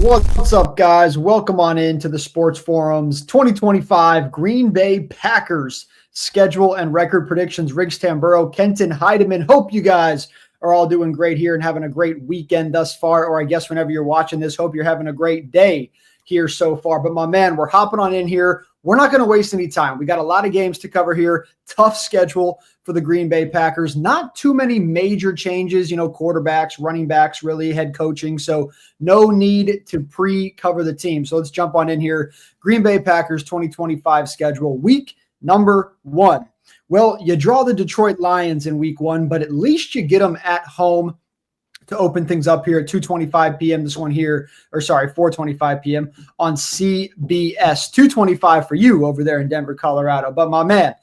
What's up, guys? Welcome on into the Sports Forums 2025 Green Bay Packers schedule and record predictions. Riggs Tamburo, Kenton Heidemann. Hope you guys are all doing great here and having a great weekend thus far, or I guess whenever you're watching this, hope you're having a great day here so far. But my man, we're hopping on in here. We're not going to waste any time. We got a lot of games to cover here. Tough schedule for the Green Bay Packers. Not too many major changes, quarterbacks, running backs, really head coaching. So no need to pre-cover the team. So let's jump on in here. Green Bay Packers 2025 schedule, week number 1. Well, you draw the Detroit Lions in week 1, but at least you get them at home to open things up here at 2:25 p.m. This one here, 4:25 p.m. on CBS. 2:25 for you over there in Denver, Colorado. But my man,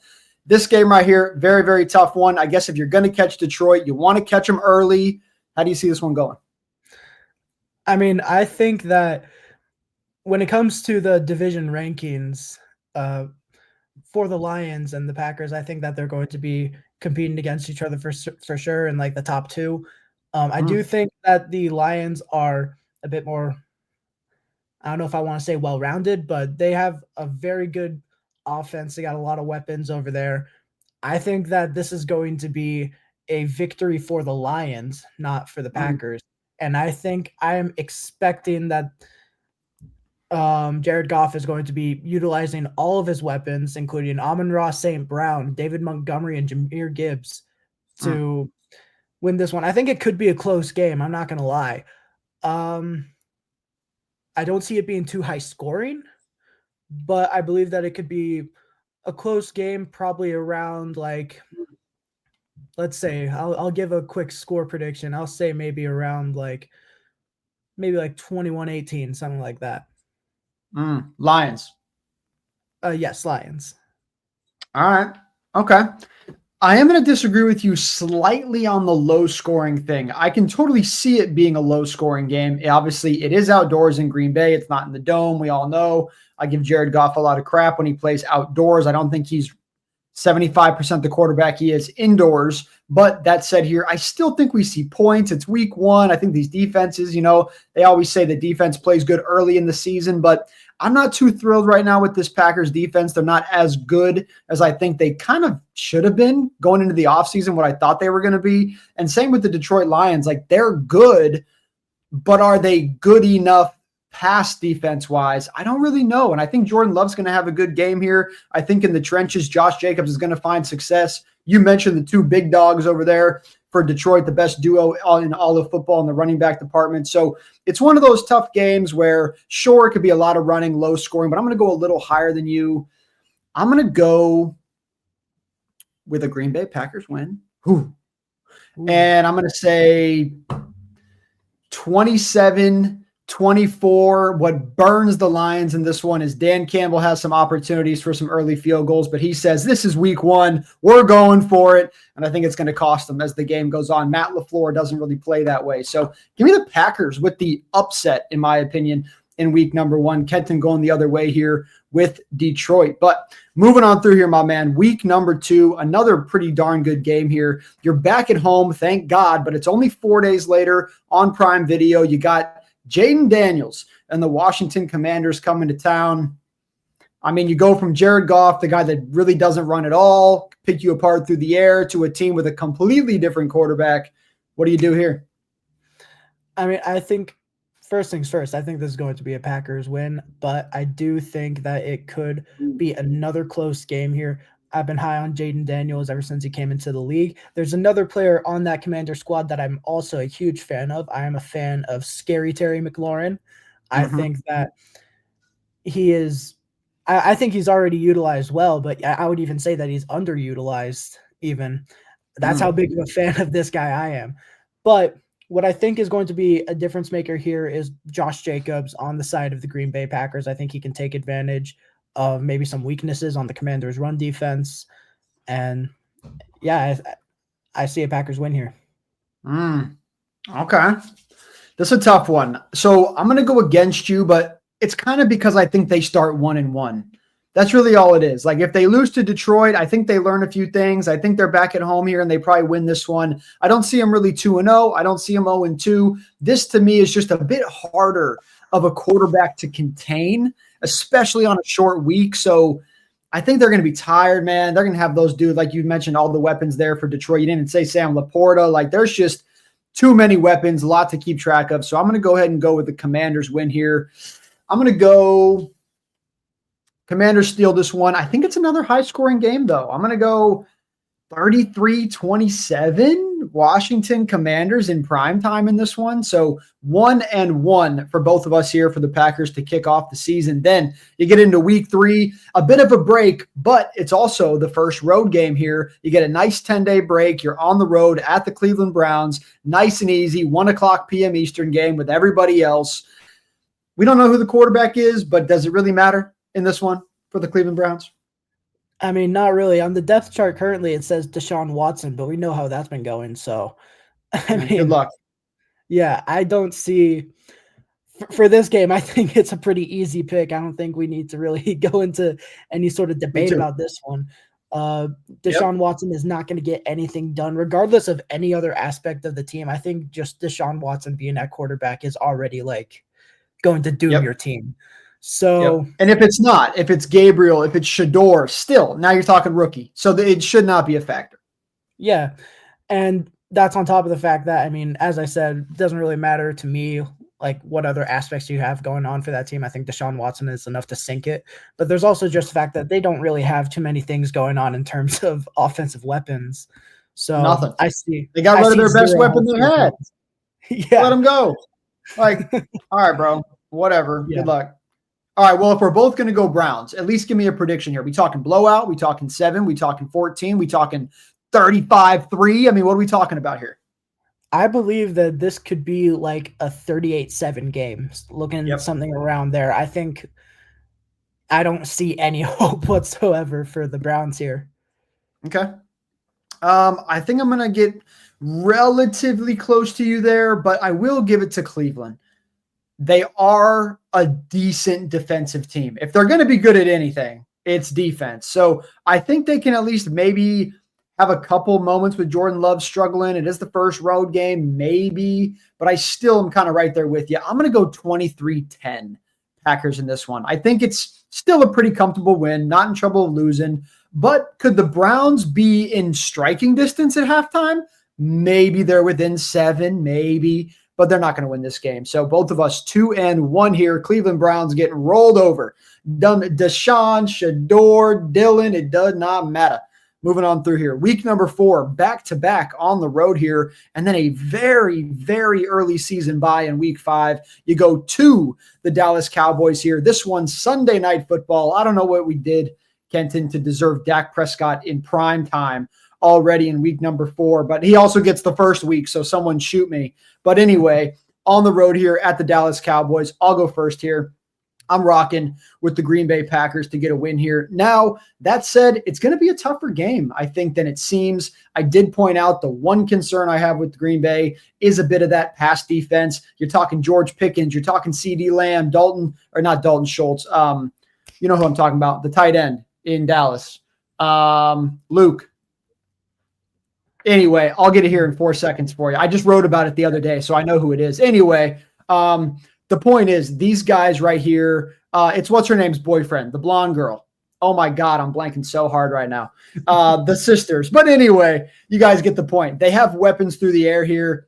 this game right here, very, very tough one. I guess if you're going to catch Detroit, you want to catch them early. How do you see this one going? I mean, I think that when it comes to the division rankings for the Lions and the Packers, I think that they're going to be competing against each other for sure in like the top two. I do think that the Lions are a bit more, I don't know if I want to say well-rounded, but they have a very good offense. They got a lot of weapons over there. I think that this is going to be a victory for the Lions, not for the Packers. And I think I am expecting that Jared Goff is going to be utilizing all of his weapons, including Amon-Ra St. Brown, David Montgomery, and Jahmyr Gibbs to win this one. I think it could be a close game. I'm not going to lie. I don't see it being too high scoring, but I believe that it could be a close game, probably around let's say, I'll give a quick score prediction. I'll say maybe around like 21-18, something like that. Lions. Yes, Lions. All right. Okay. I am going to disagree with you slightly on the low-scoring thing. I can totally see it being a low-scoring game. Obviously, it is outdoors in Green Bay. It's not in the Dome. We all know. I give Jared Goff a lot of crap when he plays outdoors. I don't think he's 75% the quarterback he is indoors. But that said here, I still think we see points. It's week 1. I think these defenses, they always say the defense plays good early in the season, but I'm not too thrilled right now with this Packers defense. They're not as good as I think they kind of should have been going into the offseason, what I thought they were going to be. And same with the Detroit Lions. They're good, but are they good enough pass defense-wise? I don't really know. And I think Jordan Love's going to have a good game here. I think in the trenches, Josh Jacobs is going to find success. You mentioned the two big dogs over there for Detroit, the best duo in all of football in the running back department. So it's one of those tough games where, sure, it could be a lot of running, low scoring, but I'm going to go a little higher than you. I'm going to go with a Green Bay Packers win. Ooh. And I'm going to say 27-24. What burns the Lions in this one is Dan Campbell has some opportunities for some early field goals, but he says this is week 1. We're going for it. And I think it's going to cost them as the game goes on. Matt LaFleur doesn't really play that way. So give me the Packers with the upset, in my opinion, in week number 1. Kenton going the other way here with Detroit. But moving on through here, my man, week number 2, another pretty darn good game here. You're back at home, thank God, but it's only 4 days later on Prime Video. You got Jayden Daniels and the Washington Commanders coming to town. I mean, you go from Jared Goff, the guy that really doesn't run at all, pick you apart through the air, to a team with a completely different quarterback. What do you do here? I mean, I think first things first, I think this is going to be a Packers win, but I do think that it could be another close game here. I've been high on Jayden Daniels ever since he came into the league. There's another player on that Commander squad that I'm also a huge fan of. I am a fan of Scary Terry McLaurin. I think that he is – I think he's already utilized well, but I would even say that he's underutilized even. That's how big of a fan of this guy I am. But what I think is going to be a difference maker here is Josh Jacobs on the side of the Green Bay Packers. I think he can take advantage of maybe some weaknesses on the Commanders' run defense. And, yeah, I see a Packers win here. Okay. This is a tough one. So I'm going to go against you, but it's kind of because I think they start 1-1. That's really all it is. Like if they lose to Detroit, I think they learn a few things. I think they're back at home here and they probably win this one. I don't see them really 2-0. I don't see them 0-2. This to me is just a bit harder of a quarterback to contain, especially on a short week. So I think they're going to be tired, man. They're going to have those dudes, like you mentioned, all the weapons there for Detroit. You didn't say Sam Laporta. Like there's just too many weapons, a lot to keep track of. So I'm going to go ahead and go with the Commanders win here. I'm going to go Commanders steal this one. I think it's another high-scoring game, though. I'm going to go 33-27 Washington Commanders in primetime in this one. So 1-1 for both of us here for the Packers to kick off the season. Then you get into week 3, a bit of a break, but it's also the first road game here. You get a nice 10-day break. You're on the road at the Cleveland Browns. Nice and easy, 1:00 p.m. Eastern game with everybody else. We don't know who the quarterback is, but does it really matter in this one for the Cleveland Browns? I mean, not really. On the depth chart currently, it says Deshaun Watson, but we know how that's been going. So, I mean, good luck. Yeah, I don't see for this game. I think it's a pretty easy pick. I don't think we need to really go into any sort of debate about this one. Deshaun Watson is not going to get anything done, regardless of any other aspect of the team. I think just Deshaun Watson being at quarterback is already like going to doom your team. So, and if it's not, if it's Gabriel, if it's Shador, still, now you're talking rookie. So it should not be a factor. Yeah. And that's on top of the fact that, I mean, as I said, it doesn't really matter to me, like what other aspects you have going on for that team. I think Deshaun Watson is enough to sink it. But there's also just the fact that they don't really have too many things going on in terms of offensive weapons. So nothing. I see. They got rid of their best weapon they had. Yeah. Let them go. Like, all right, bro, whatever. Yeah. Good luck. All right, well, if we're both going to go Browns, at least give me a prediction here. We talking blowout? We talking 7? We talking 14? We talking 35-3? I mean, what are we talking about here? I believe that this could be like a 38-7 game, looking at something around there. I don't see any hope whatsoever for the Browns here. Okay. I think I'm going to get relatively close to you there, but I will give it to Cleveland. They are a decent defensive team. If they're going to be good at anything, it's defense. So I think they can at least maybe have a couple moments with Jordan Love struggling. It is the first road game, maybe, but I still am kind of right there with you. I'm going to go 23-10 Packers in this one. I think it's still a pretty comfortable win, not in trouble of losing, but could the Browns be in striking distance at halftime? Maybe they're within 7, maybe, but they're not going to win this game. So both of us 2-1 here. Cleveland Browns getting rolled over. Deshaun, Shador, Dylan, it does not matter. Moving on through here. Week number 4, back-to-back on the road here, and then a very, very early season bye in week 5. You go to the Dallas Cowboys here. This one, Sunday Night Football. I don't know what we did, Kenton, to deserve Dak Prescott in prime time already in week number 4, but he also gets the first week, so someone shoot me. But anyway, on the road here at the Dallas Cowboys, I'll go first here. I'm rocking with the Green Bay Packers to get a win here. Now, that said, it's going to be a tougher game, I think, than it seems. I did point out the one concern I have with Green Bay is a bit of that pass defense. You're talking George Pickens. You're talking CeeDee Lamb, not Dalton Schultz. You know who I'm talking about, the tight end in Dallas. Luke. Anyway, I'll get it here in 4 seconds for you. I just wrote about it the other day, so I know who it is. Anyway, the point is these guys right here, it's what's her name's boyfriend, the blonde girl. Oh, my God, I'm blanking so hard right now. The sisters. But anyway, you guys get the point. They have weapons through the air here.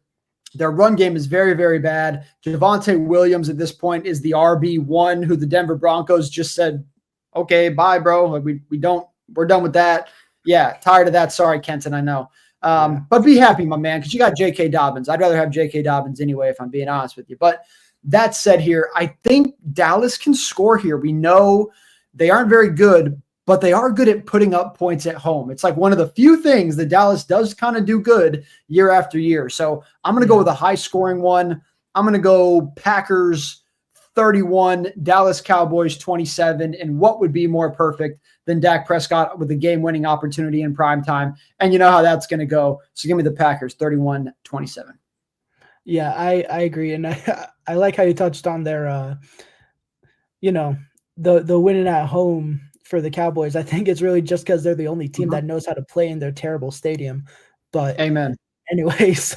Their run game is very, very bad. Javonte Williams at this point is the RB1 who the Denver Broncos just said, okay, bye, bro. We're done with that. Yeah, tired of that. Sorry, Kenton, I know. But be happy, my man, because you got J.K. Dobbins. I'd rather have J.K. Dobbins anyway, if I'm being honest with you. But that said here, I think Dallas can score here. We know they aren't very good, but they are good at putting up points at home. It's like one of the few things that Dallas does kind of do good year after year. So I'm going to go with a high-scoring one. I'm going to go Packers 31, Dallas Cowboys 27, and what would be more perfect than Dak Prescott with a game-winning opportunity in prime time? And you know how that's going to go. So give me the Packers 31-27. Yeah, I agree. And I like how you touched on their, the winning at home for the Cowboys, I think it's really just because they're the only team Mhm. that knows how to play in their terrible stadium. But Amen. anyways,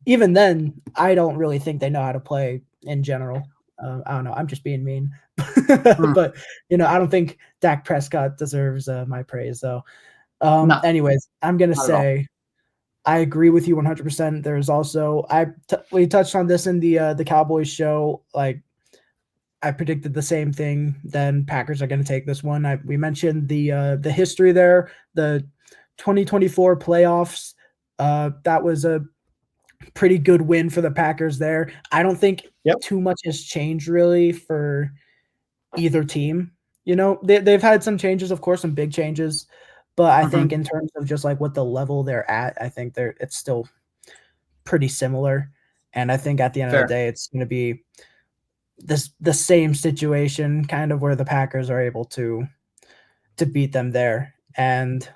even then, I don't really think they know how to play in general. I don't know. I'm just being mean, Mm, but I don't think Dak Prescott deserves my praise. So, no, anyways, I'm gonna not at all. say I agree with you 100%. There's also we touched on this in the Cowboys show. Like I predicted the same thing. Then Packers are going to take this one. We mentioned the history there, the 2024 playoffs. That was a pretty good win for the Packers there. I don't think Yep. too much has changed really for either team. They've had some changes, of course, some big changes, but I think Mhm. in terms of just like what the level they're at, I think it's still pretty similar. And I think at the end of the Fair. day, it's going to be the same situation, kind of where the Packers are able to beat them there. And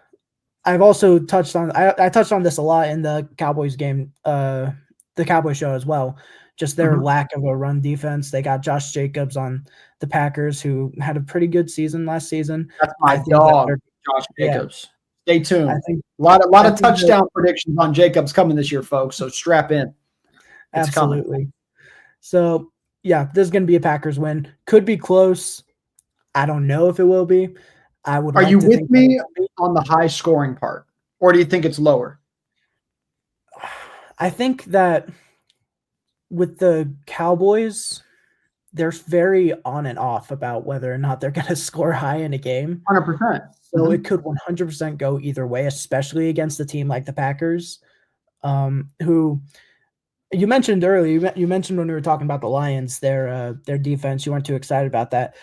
I've also touched on I touched on this a lot in the Cowboys game, the Cowboys show as well. Just their Mhm. lack of a run defense. They got Josh Jacobs on the Packers, who had a pretty good season last season. That's I my think that dog, they're Josh yeah. Jacobs. Stay I tuned. think A lot I of think that touchdown predictions on Jacobs coming this year, folks. So strap in. It's coming. absolutely. So yeah, this is going to be a Packers win. Could be close. I don't know if it will be. I would Are like you to with think that it me will be. on the high scoring part, or do you think it's lower? I think that with the Cowboys, they're very on and off about whether or not they're going to score high in a game. 100%. So it could 100% go either way, especially against a team like the Packers, who you mentioned earlier. You mentioned when we were talking about the Lions, their defense. You weren't too excited about that.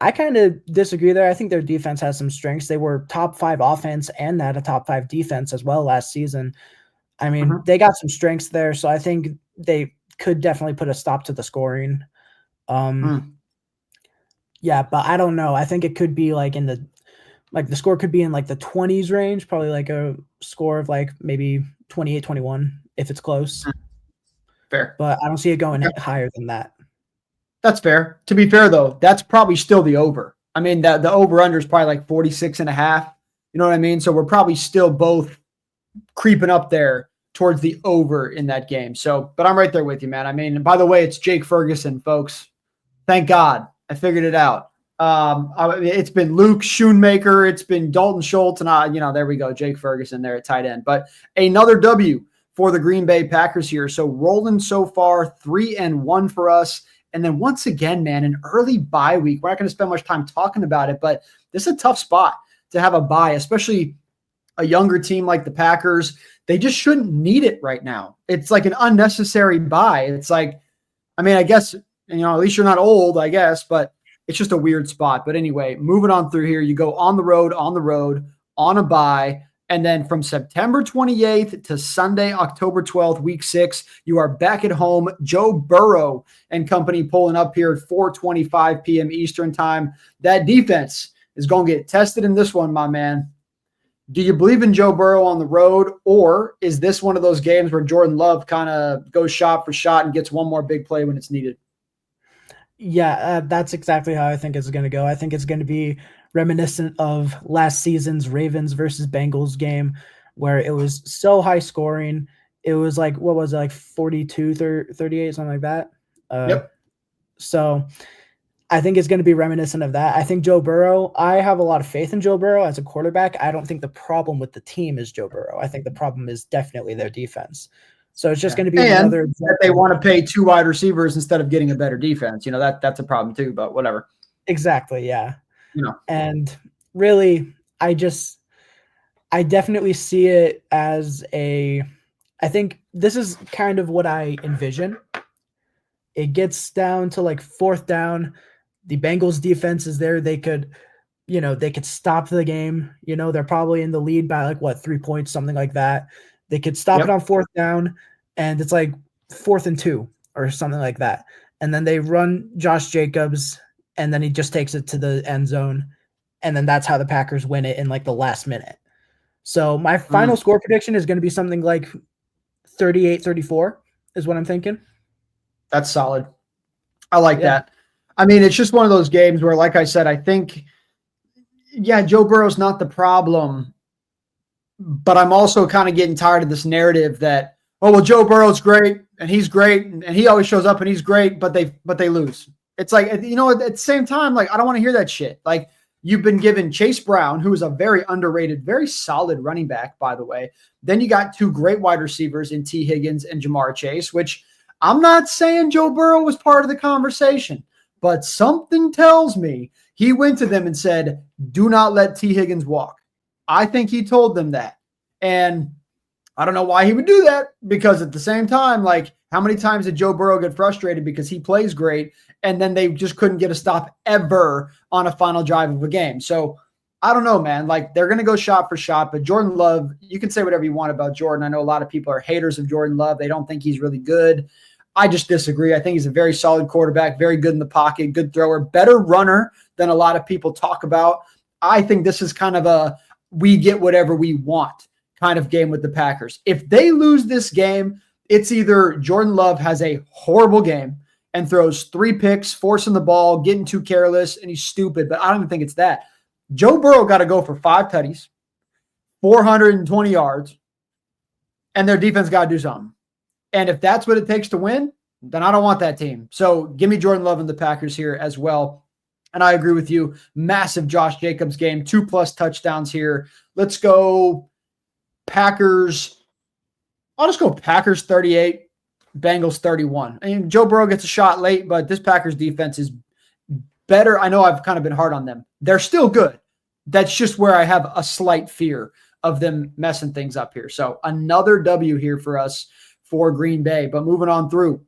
I kind of disagree there. I think their defense has some strengths. They were top 5 offense and had a top 5 defense as well last season. I mean, Mhm. they got some strengths there, so I think they could definitely put a stop to the scoring. Um, Mm. yeah, but I don't know. I think it could be like the score could be in like the 20s range, probably like a score of like maybe 28-21 if it's close. Mm. Fair. But I don't see it going Okay. higher than that. That's fair. To be fair, though, that's probably still the over. I mean, the over under is probably like 46 and a half. You know what I mean? So we're probably still both creeping up there towards the over in that game. So, but I'm right there with you, man. I mean, and by the way, it's Jake Ferguson, folks. Thank God I figured it out. It's been Luke Schoonmaker, it's been Dalton Schultz, and there we go, Jake Ferguson there at tight end. But another W for the Green Bay Packers here. So rolling so far 3-1 for us. And then once again, man, an early bye week. We're not going to spend much time talking about it, but this is a tough spot to have a bye, especially a younger team like the Packers. They just shouldn't need it right now. It's like an unnecessary bye. It's like, I mean, I guess, at least you're not old, I guess, but it's just a weird spot. But anyway, moving on through here, you go on the road, on a bye. And then from September 28th to Sunday, October 12th, week 6, you are back at home. Joe Burrow and company pulling up here at 4:25 p.m. Eastern time. That defense is going to get tested in this one, my man. Do you believe in Joe Burrow on the road, or is this one of those games where Jordan Love kind of goes shot for shot and gets one more big play when it's needed? Yeah, that's exactly how I think it's going to go. I think it's going to be reminiscent of last season's Ravens versus Bengals game where it was so high scoring. It was like, what was it, like 42, 38, something like that. Uh, Yep. so I think it's going to be reminiscent of that. I think Joe Burrow, I have a lot of faith in Joe Burrow as a quarterback. I don't think the problem with the team is Joe Burrow. I think the problem is definitely their defense. So it's just Yeah. going to be And another that they example. want to pay 2 wide receivers instead of getting a better defense. That's a problem too, but whatever. Exactly. Yeah. You know. And really, I definitely see it as I think this is kind of what I envision. It gets down to like 4th down. The Bengals defense is there. They could stop the game. They're probably in the lead by like what, 3 points, something like that. They could stop it Yep. on 4th down and it's like 4th and 2 or something like that. And then they run Josh Jacobs and then he just takes it to the end zone. And then that's how the Packers win it in like the last minute. So my final Mm, score prediction is going to be something like 38-34 is what I'm thinking. that's solid. I like Yeah. that. I mean, it's just one of those games where, like I said, I think yeah, Joe Burrow's not the problem, but I'm also kind of getting tired of this narrative that, oh well, Joe Burrow's great and he's great and he always shows up and he's great, but they lose. It's like, at the same time, like I don't want to hear that shit. Like you've been given Chase Brown, who is a very underrated, very solid running back, by the way. Then you got two great wide receivers in T. Higgins and Jamar Chase, which I'm not saying Joe Burrow was part of the conversation, but something tells me he went to them and said, do not let T. Higgins walk. I think he told them that. And I don't know why he would do that, because at the same time, like how many times did Joe Burrow get frustrated because he plays great and then they just couldn't get a stop ever on a final drive of a game? So I don't know, man. Like they're going to go shot for shot, but Jordan Love, you can say whatever you want about Jordan. I know a lot of people are haters of Jordan Love. They don't think he's really good. I just disagree. I think he's a very solid quarterback, very good in the pocket, good thrower, better runner than a lot of people talk about. I think this is kind of a we get whatever we want kind of game with the Packers. If they lose this game, it's either Jordan Love has a horrible game and throws 3 picks, forcing the ball, getting too careless, and he's stupid, but I don't even think it's that. Joe Burrow got to go for 5 tutties, 420 yards, and their defense got to do something. And if that's what it takes to win, then I don't want that team. So give me Jordan Love and the Packers here as well. And I agree with you. Massive Josh Jacobs game, 2+ touchdowns here. Let's go Packers. I'll just go Packers 38, Bengals 31. I mean, Joe Burrow gets a shot late, but this Packers defense is better. I know I've kind of been hard on them. They're still good. That's just where I have a slight fear of them messing things up here. So another W here for us for Green Bay. But moving on through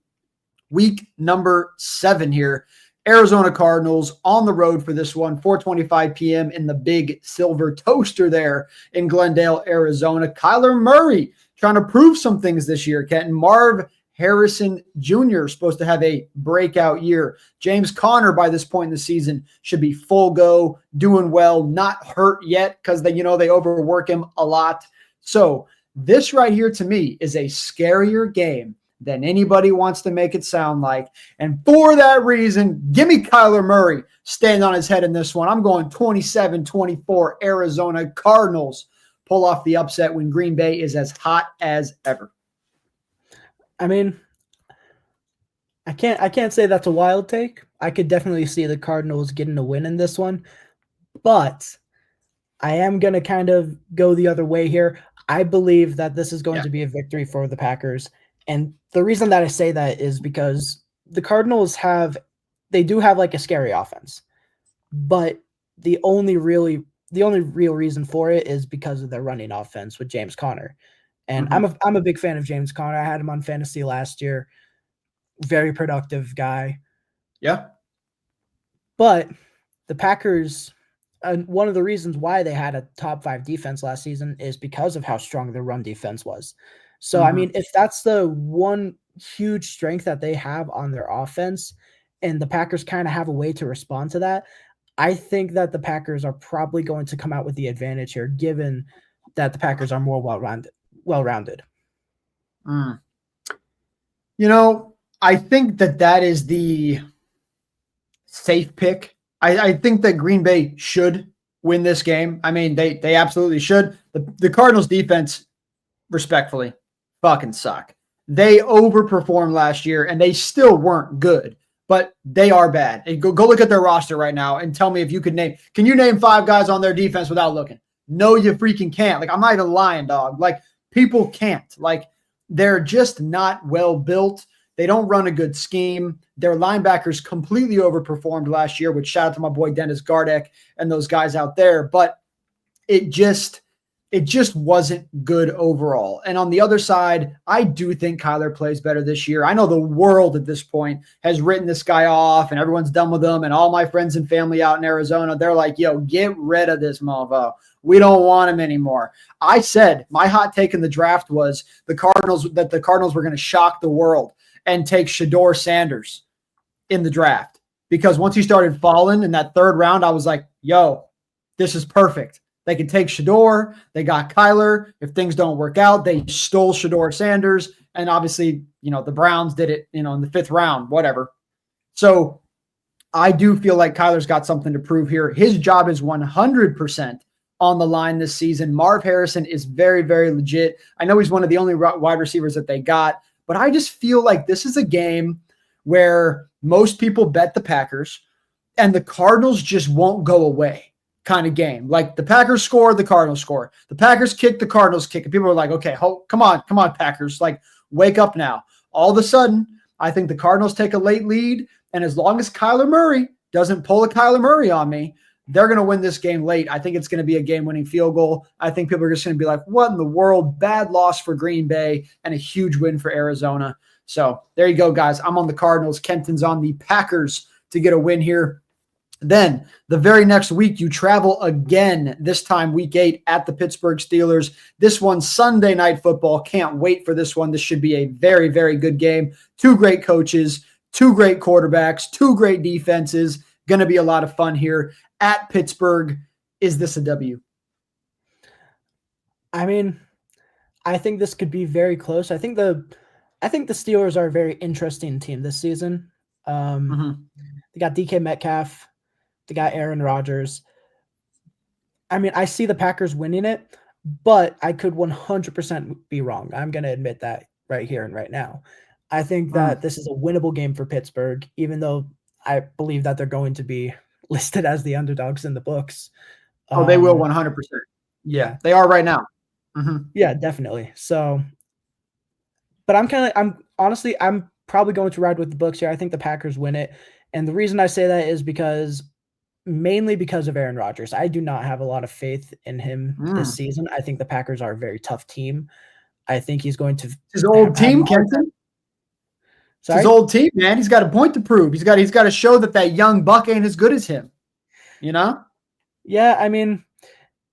week number 7 here. Arizona Cardinals on the road for this one, 4:25 p.m. in the big silver toaster there in Glendale, Arizona. Kyler Murray trying to prove some things this year. Kenton Marv Harrison Jr. is supposed to have a breakout year. James Conner by this point in the season should be full go, doing well, not hurt yet because they overwork him a lot. So this right here to me is a scarier game than anybody wants to make it sound like. And for that reason, give me Kyler Murray stand on his head in this one. I'm going 27-24 Arizona Cardinals pull off the upset when Green Bay is as hot as ever. I mean, I can't say that's a wild take. I could definitely see the Cardinals getting a win in this one, but I am going to kind of go the other way here. I believe that this is going to be a victory for the Packers. And the reason that I say that is because the Cardinals they do have like a scary offense, but the only real reason for it is because of their running offense with James Conner. And I'm a big fan of James Conner. I had him on fantasy last year. Very productive guy. Yeah. But the Packers, one of the reasons why they had a top 5 defense last season is because of how strong their run defense was. So, I mean, if that's the one huge strength that they have on their offense and the Packers kind of have a way to respond to that, I think that the Packers are probably going to come out with the advantage here, given that the Packers are more well-rounded. I think that is the safe pick. I think that Green Bay should win this game. I mean, they absolutely should. The Cardinals defense, respectfully, fucking suck. They overperformed last year and they still weren't good, but they are bad. And go look at their roster right now and tell me if you can you name 5 guys on their defense without looking? No, you freaking can't. Like, I'm not even lying, dog. Like, people can't. Like, they're just not well built. They don't run a good scheme. Their linebackers completely overperformed last year, which shout out to my boy Dennis Gardeck and those guys out there. But it just wasn't good overall. And on the other side, I do think Kyler plays better this year. I know the world at this point has written this guy off and everyone's done with him. And all my friends and family out in Arizona, they're like, yo, get rid of this mofo. We don't want him anymore. I said my hot take in the draft was the Cardinals were going to shock the world and take Shedeur Sanders in the draft. Because once he started falling in that 3rd round, I was like, yo, this is perfect. They can take Shedeur. They got Kyler. If things don't work out, they stole Shedeur Sanders. And obviously, the Browns did it, in the 5th round, whatever. So I do feel like Kyler's got something to prove here. His job is 100% on the line this season. Marv Harrison is very, very legit. I know he's one of the only wide receivers that they got, but I just feel like this is a game where most people bet the Packers and the Cardinals just won't go away kind of game. Like the Packers score, the Cardinals score. The Packers kick, the Cardinals kick. And people are like, okay, come on, Packers. Like, wake up now. All of a sudden, I think the Cardinals take a late lead. And as long as Kyler Murray doesn't pull a Kyler Murray on me, they're going to win this game late. I think it's going to be a game-winning field goal. I think people are just going to be like, what in the world? Bad loss for Green Bay and a huge win for Arizona. So there you go, guys. I'm on the Cardinals. Kenton's on the Packers to get a win here. Then the very next week, you travel again, this time week 8 at the Pittsburgh Steelers. This one, Sunday Night Football. Can't wait for this one. This should be a very, very good game. 2 great coaches, 2 great quarterbacks, 2 great defenses. Going to be a lot of fun here at Pittsburgh. Is this a W? I mean, I think this could be very close. I think the Steelers are a very interesting team this season. They got DK Metcalf. They got Aaron Rodgers. I mean, I see the Packers winning it, but I could 100% be wrong. I'm going to admit that right here and right now. I think that this is a winnable game for Pittsburgh, even though I believe that they're going to be listed as the underdogs in the books. Oh, they will 100%. Yeah, they are right now. Yeah, definitely. So, but I'm probably going to ride with the books here. I think the Packers win it. And the reason I say that is mainly because of Aaron Rodgers. I do not have a lot of faith in him this season. I think the Packers are a very tough team. I think he's going to his old team, Kenton. His old team, man. He's got a point to prove. He's got to show that young buck ain't as good as him. You know? Yeah, I mean,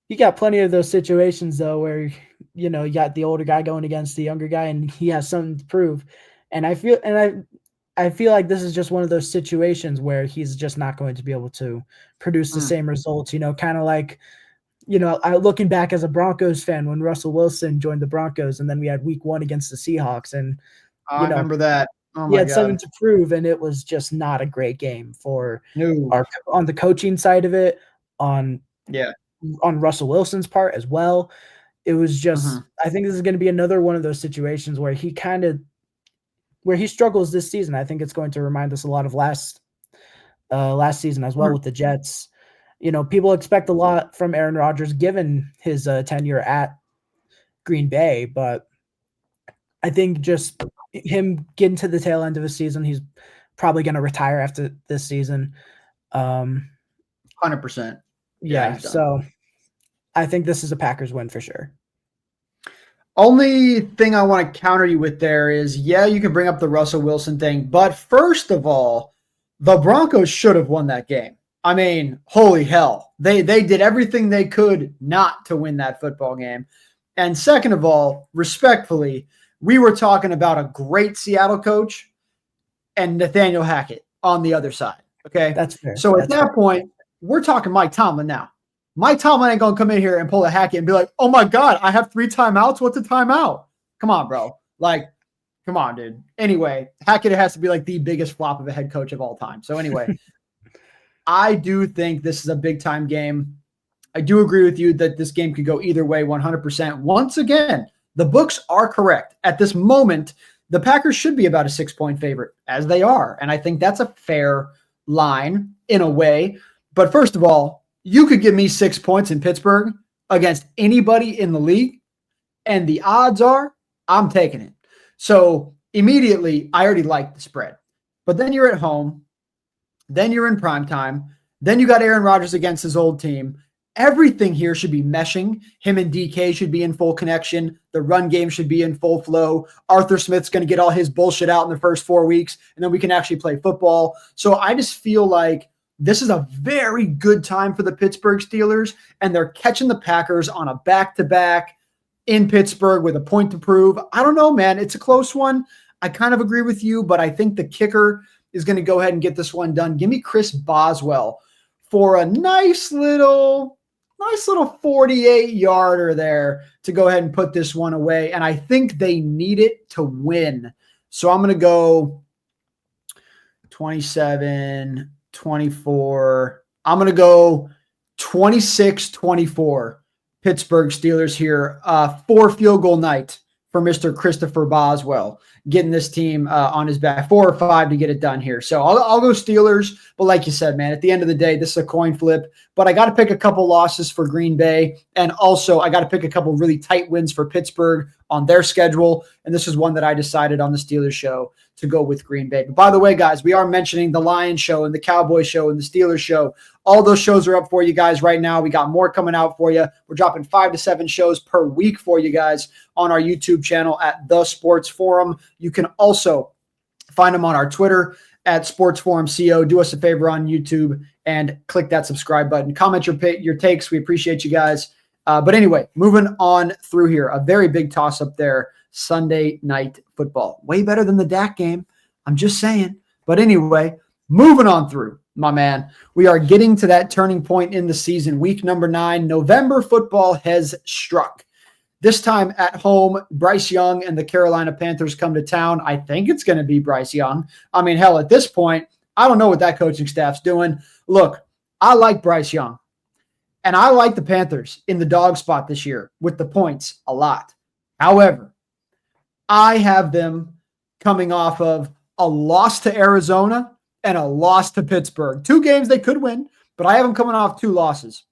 you got plenty of those situations though where you got the older guy going against the younger guy and he has something to prove. And I feel like this is just one of those situations where he's just not going to be able to produce the same results, kind of like, looking back as a Broncos fan when Russell Wilson joined the Broncos and then we had week 1 against the Seahawks and I remember that. Oh he had something to prove and it was just not a great game for on the coaching side of it, on Russell Wilson's part as well. It was just, I think this is going to be another one of those situations where he struggles this season. I think it's going to remind us a lot of last season as well with the Jets. People expect a lot from Aaron Rodgers given his tenure at Green Bay, but I think just him getting to the tail end of the season, he's probably going to retire after this season. 100%. Yeah, so I think this is a Packers win for sure. Only thing I want to counter you with there is, you can bring up the Russell Wilson thing, but first of all, the Broncos should have won that game. I mean, holy hell. They did everything they could not to win that football game. And second of all, respectfully, we were talking about a great Seattle coach and Nathaniel Hackett on the other side. Okay. That's fair. So at that point, we're talking Mike Tomlin now. Mike Tomlin ain't going to come in here and pull a Hackett and be like, oh my God, I have 3 timeouts. What's a timeout? Come on, bro. Like, come on, dude. Anyway, Hackett has to be like the biggest flop of a head coach of all time. So anyway, I do think this is a big time game. I do agree with you that this game could go either way 100%. Once again, the books are correct. At this moment, the Packers should be about a 6-point favorite, as they are. And I think that's a fair line in a way. But first of all, you could give me 6 points in Pittsburgh against anybody in the league, and the odds are I'm taking it. So immediately, I already like the spread. But then you're at home. Then you're in primetime. Then you got Aaron Rodgers against his old team. Everything here should be meshing. Him and DK should be in full connection. The run game should be in full flow. Arthur Smith's going to get all his bullshit out in the first 4 weeks, and then we can actually play football. So I just feel like this is a very good time for the Pittsburgh Steelers, and they're catching the Packers on a back-to-back in Pittsburgh with a point to prove. I don't know, man. It's a close one. I kind of agree with you, but I think the kicker is going to go ahead and get this one done. Give me Chris Boswell for a nice little 48-yarder there to go ahead and put this one away. And I think they need it to win. So I'm going to go 27-20 24. I'm going to go 26-24. Pittsburgh Steelers here. 4 field goal night for Mr. Christopher Boswell, getting this team on his back, 4 or 5 to get it done here. So I'll go Steelers. But like you said, man, at the end of the day, this is a coin flip. But I got to pick a couple losses for Green Bay. And also I got to pick a couple really tight wins for Pittsburgh on their schedule. And this is one that I decided on the Steelers show to go with Green Bay. But by the way, guys, we are mentioning the Lions show and the Cowboys show and the Steelers show. All those shows are up for you guys right now. We got more coming out for you. We're dropping 5 to 7 shows per week for you guys on our YouTube channel at The Sports Forum. You can also find them on our Twitter at Sports Forum CO. Do us a favor on YouTube and click that subscribe button. Comment your takes. We appreciate you guys. But anyway, moving on through here, a very big toss up there. Sunday night football. Way better than the Dak game. I'm just saying. But anyway, moving on through, my man. We are getting to that turning point in the season. Week number 9, November football has struck. This time at home, Bryce Young and the Carolina Panthers come to town. I think it's going to be Bryce Young. I mean, hell, at this point, I don't know what that coaching staff's doing. Look, I like Bryce Young. And I like the Panthers in the dog spot this year with the points a lot. However, I have them coming off of a loss to Arizona and a loss to Pittsburgh. 2 games they could win, but I have them coming off 2 losses.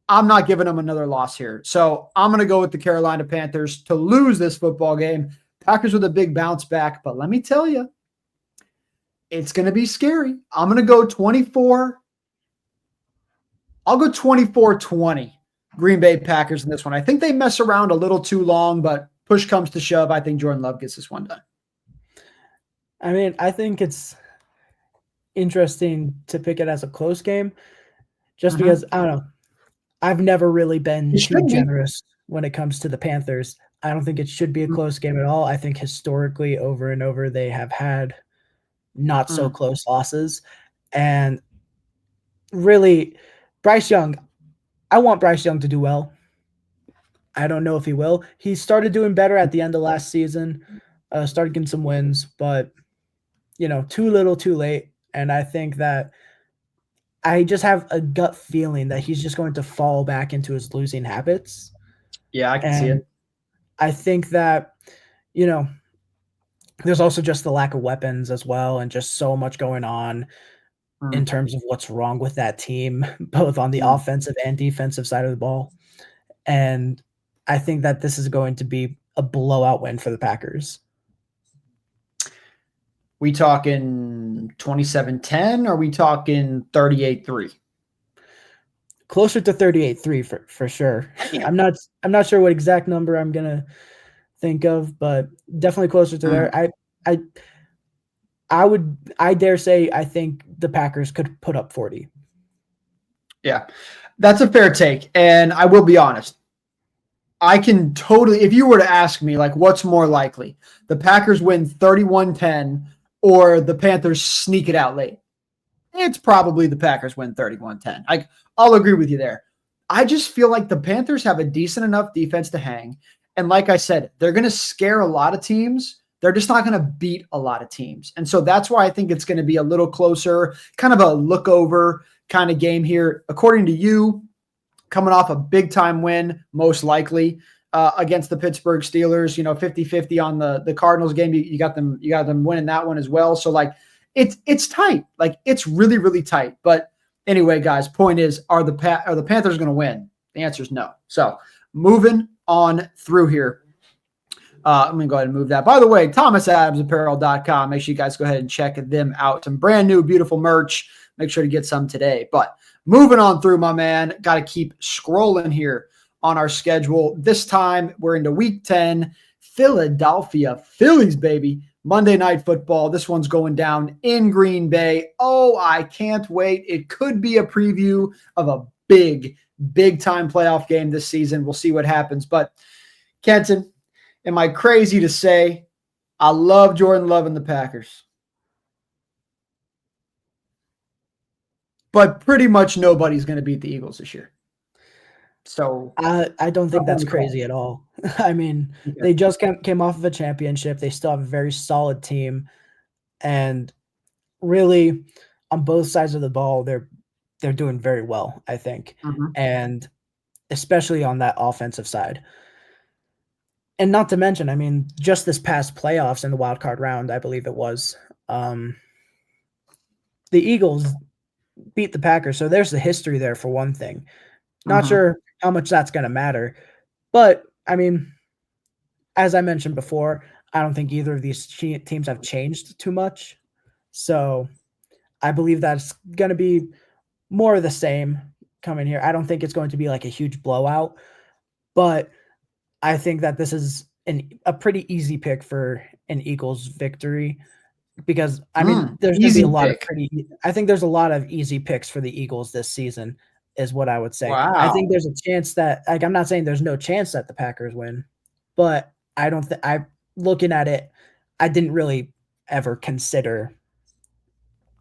I'm not giving them another loss here. So I'm going to go with the Carolina Panthers to lose this football game. Packers with a big bounce back, but let me tell you, it's going to be scary. I'm going to go 24. I'll go 24-20 Green Bay Packers in this one. I think they mess around a little too long, but push comes to shove. I think Jordan Love gets this one done. I mean, I think it's interesting to pick it as a close game just because, I don't know, I've never really been too generous when it comes to the Panthers. I don't think it should be a close game at all. I think historically over and over they have had not so close losses. And really, Bryce Young, I want Bryce Young to do well. I don't know if he will. He started doing better at the end of last season, started getting some wins, but, too little, too late. And I think that I just have a gut feeling that he's just going to fall back into his losing habits. Yeah, I can see it. I think that, there's also just the lack of weapons as well and just so much going on in terms of what's wrong with that team, both on the offensive and defensive side of the ball. And I think that this is going to be a blowout win for the Packers. We talking 27-10 or are we talking 38-3? Closer to 38-3 for sure. Yeah. I'm not sure what exact number I'm gonna think of, but definitely closer to there. I dare say I think the Packers could put up 40. Yeah, that's a fair take. And I will be honest. I can totally, if you were to ask me, like, what's more likely, the Packers win 31-10 or the Panthers sneak it out late? It's probably the Packers win 31-10. I'll agree with you there. I just feel like the Panthers have a decent enough defense to hang. And like I said, they're going to scare a lot of teams. They're just not going to beat a lot of teams. And so that's why I think it's going to be a little closer, kind of a look over kind of game here. According to you, coming off a big-time win, most likely, against the Pittsburgh Steelers, 50-50 on the Cardinals game. You got them winning that one as well. So, like, it's tight. Like, it's really, really tight. But anyway, guys, point is, are the Panthers going to win? The answer is no. So, moving on through here. I'm going to go ahead and move that. By the way, ThomasAdamsApparel.com. Make sure you guys go ahead and check them out. Some brand new, beautiful merch. Make sure to get some today. But moving on through, my man, got to keep scrolling here on our schedule. This time, we're into Week 10. Philadelphia Phillies, baby. Monday Night Football. This one's going down in Green Bay. Oh, I can't wait. It could be a preview of a big-time playoff game this season. We'll see what happens. But, Kenton, am I crazy to say I love Jordan Love and the Packers? But pretty much nobody's going to beat the Eagles this year. So I don't think that's crazy at all. I mean, they just came off of a championship. They still have a very solid team. And really, on both sides of the ball, they're doing very well, I think, Mhm. and especially on that offensive side. And not to mention, I mean, just this past playoffs in the wild card round, I believe it was, um, the Eagles beat the Packers, so there's the history there for one thing. Not Mhm. sure how much that's gonna matter, but, I mean, as I mentioned before, I don't think either of these teams have changed too much, so I believe that's gonna be more of the same coming here. I don't think it's going to be like a huge blowout, but I think that this is a pretty easy pick for an Eagles victory because I mean, there's going to be a Easy lot of pick. I think there's a lot of easy picks for the Eagles this season, is what I would say. I think Wow. there's a chance that, like, I'm not saying there's no chance that the Packers win, but I don't think I looking at it, I didn't really ever consider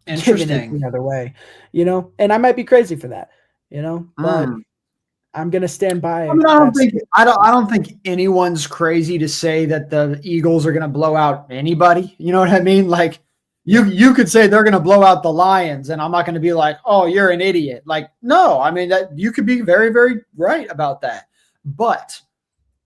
giving it Interesting. the other way, and I might be crazy for that, but Mm. I'm gonna stand I by mean, that statement. I don't think anyone's crazy to say that the Eagles are going to blow out anybody. You know what I mean? Like you could say they're going to blow out the Lions, and I'm not going to be like, oh, you're an idiot. Like, no, I mean that you could be very, very right about that. But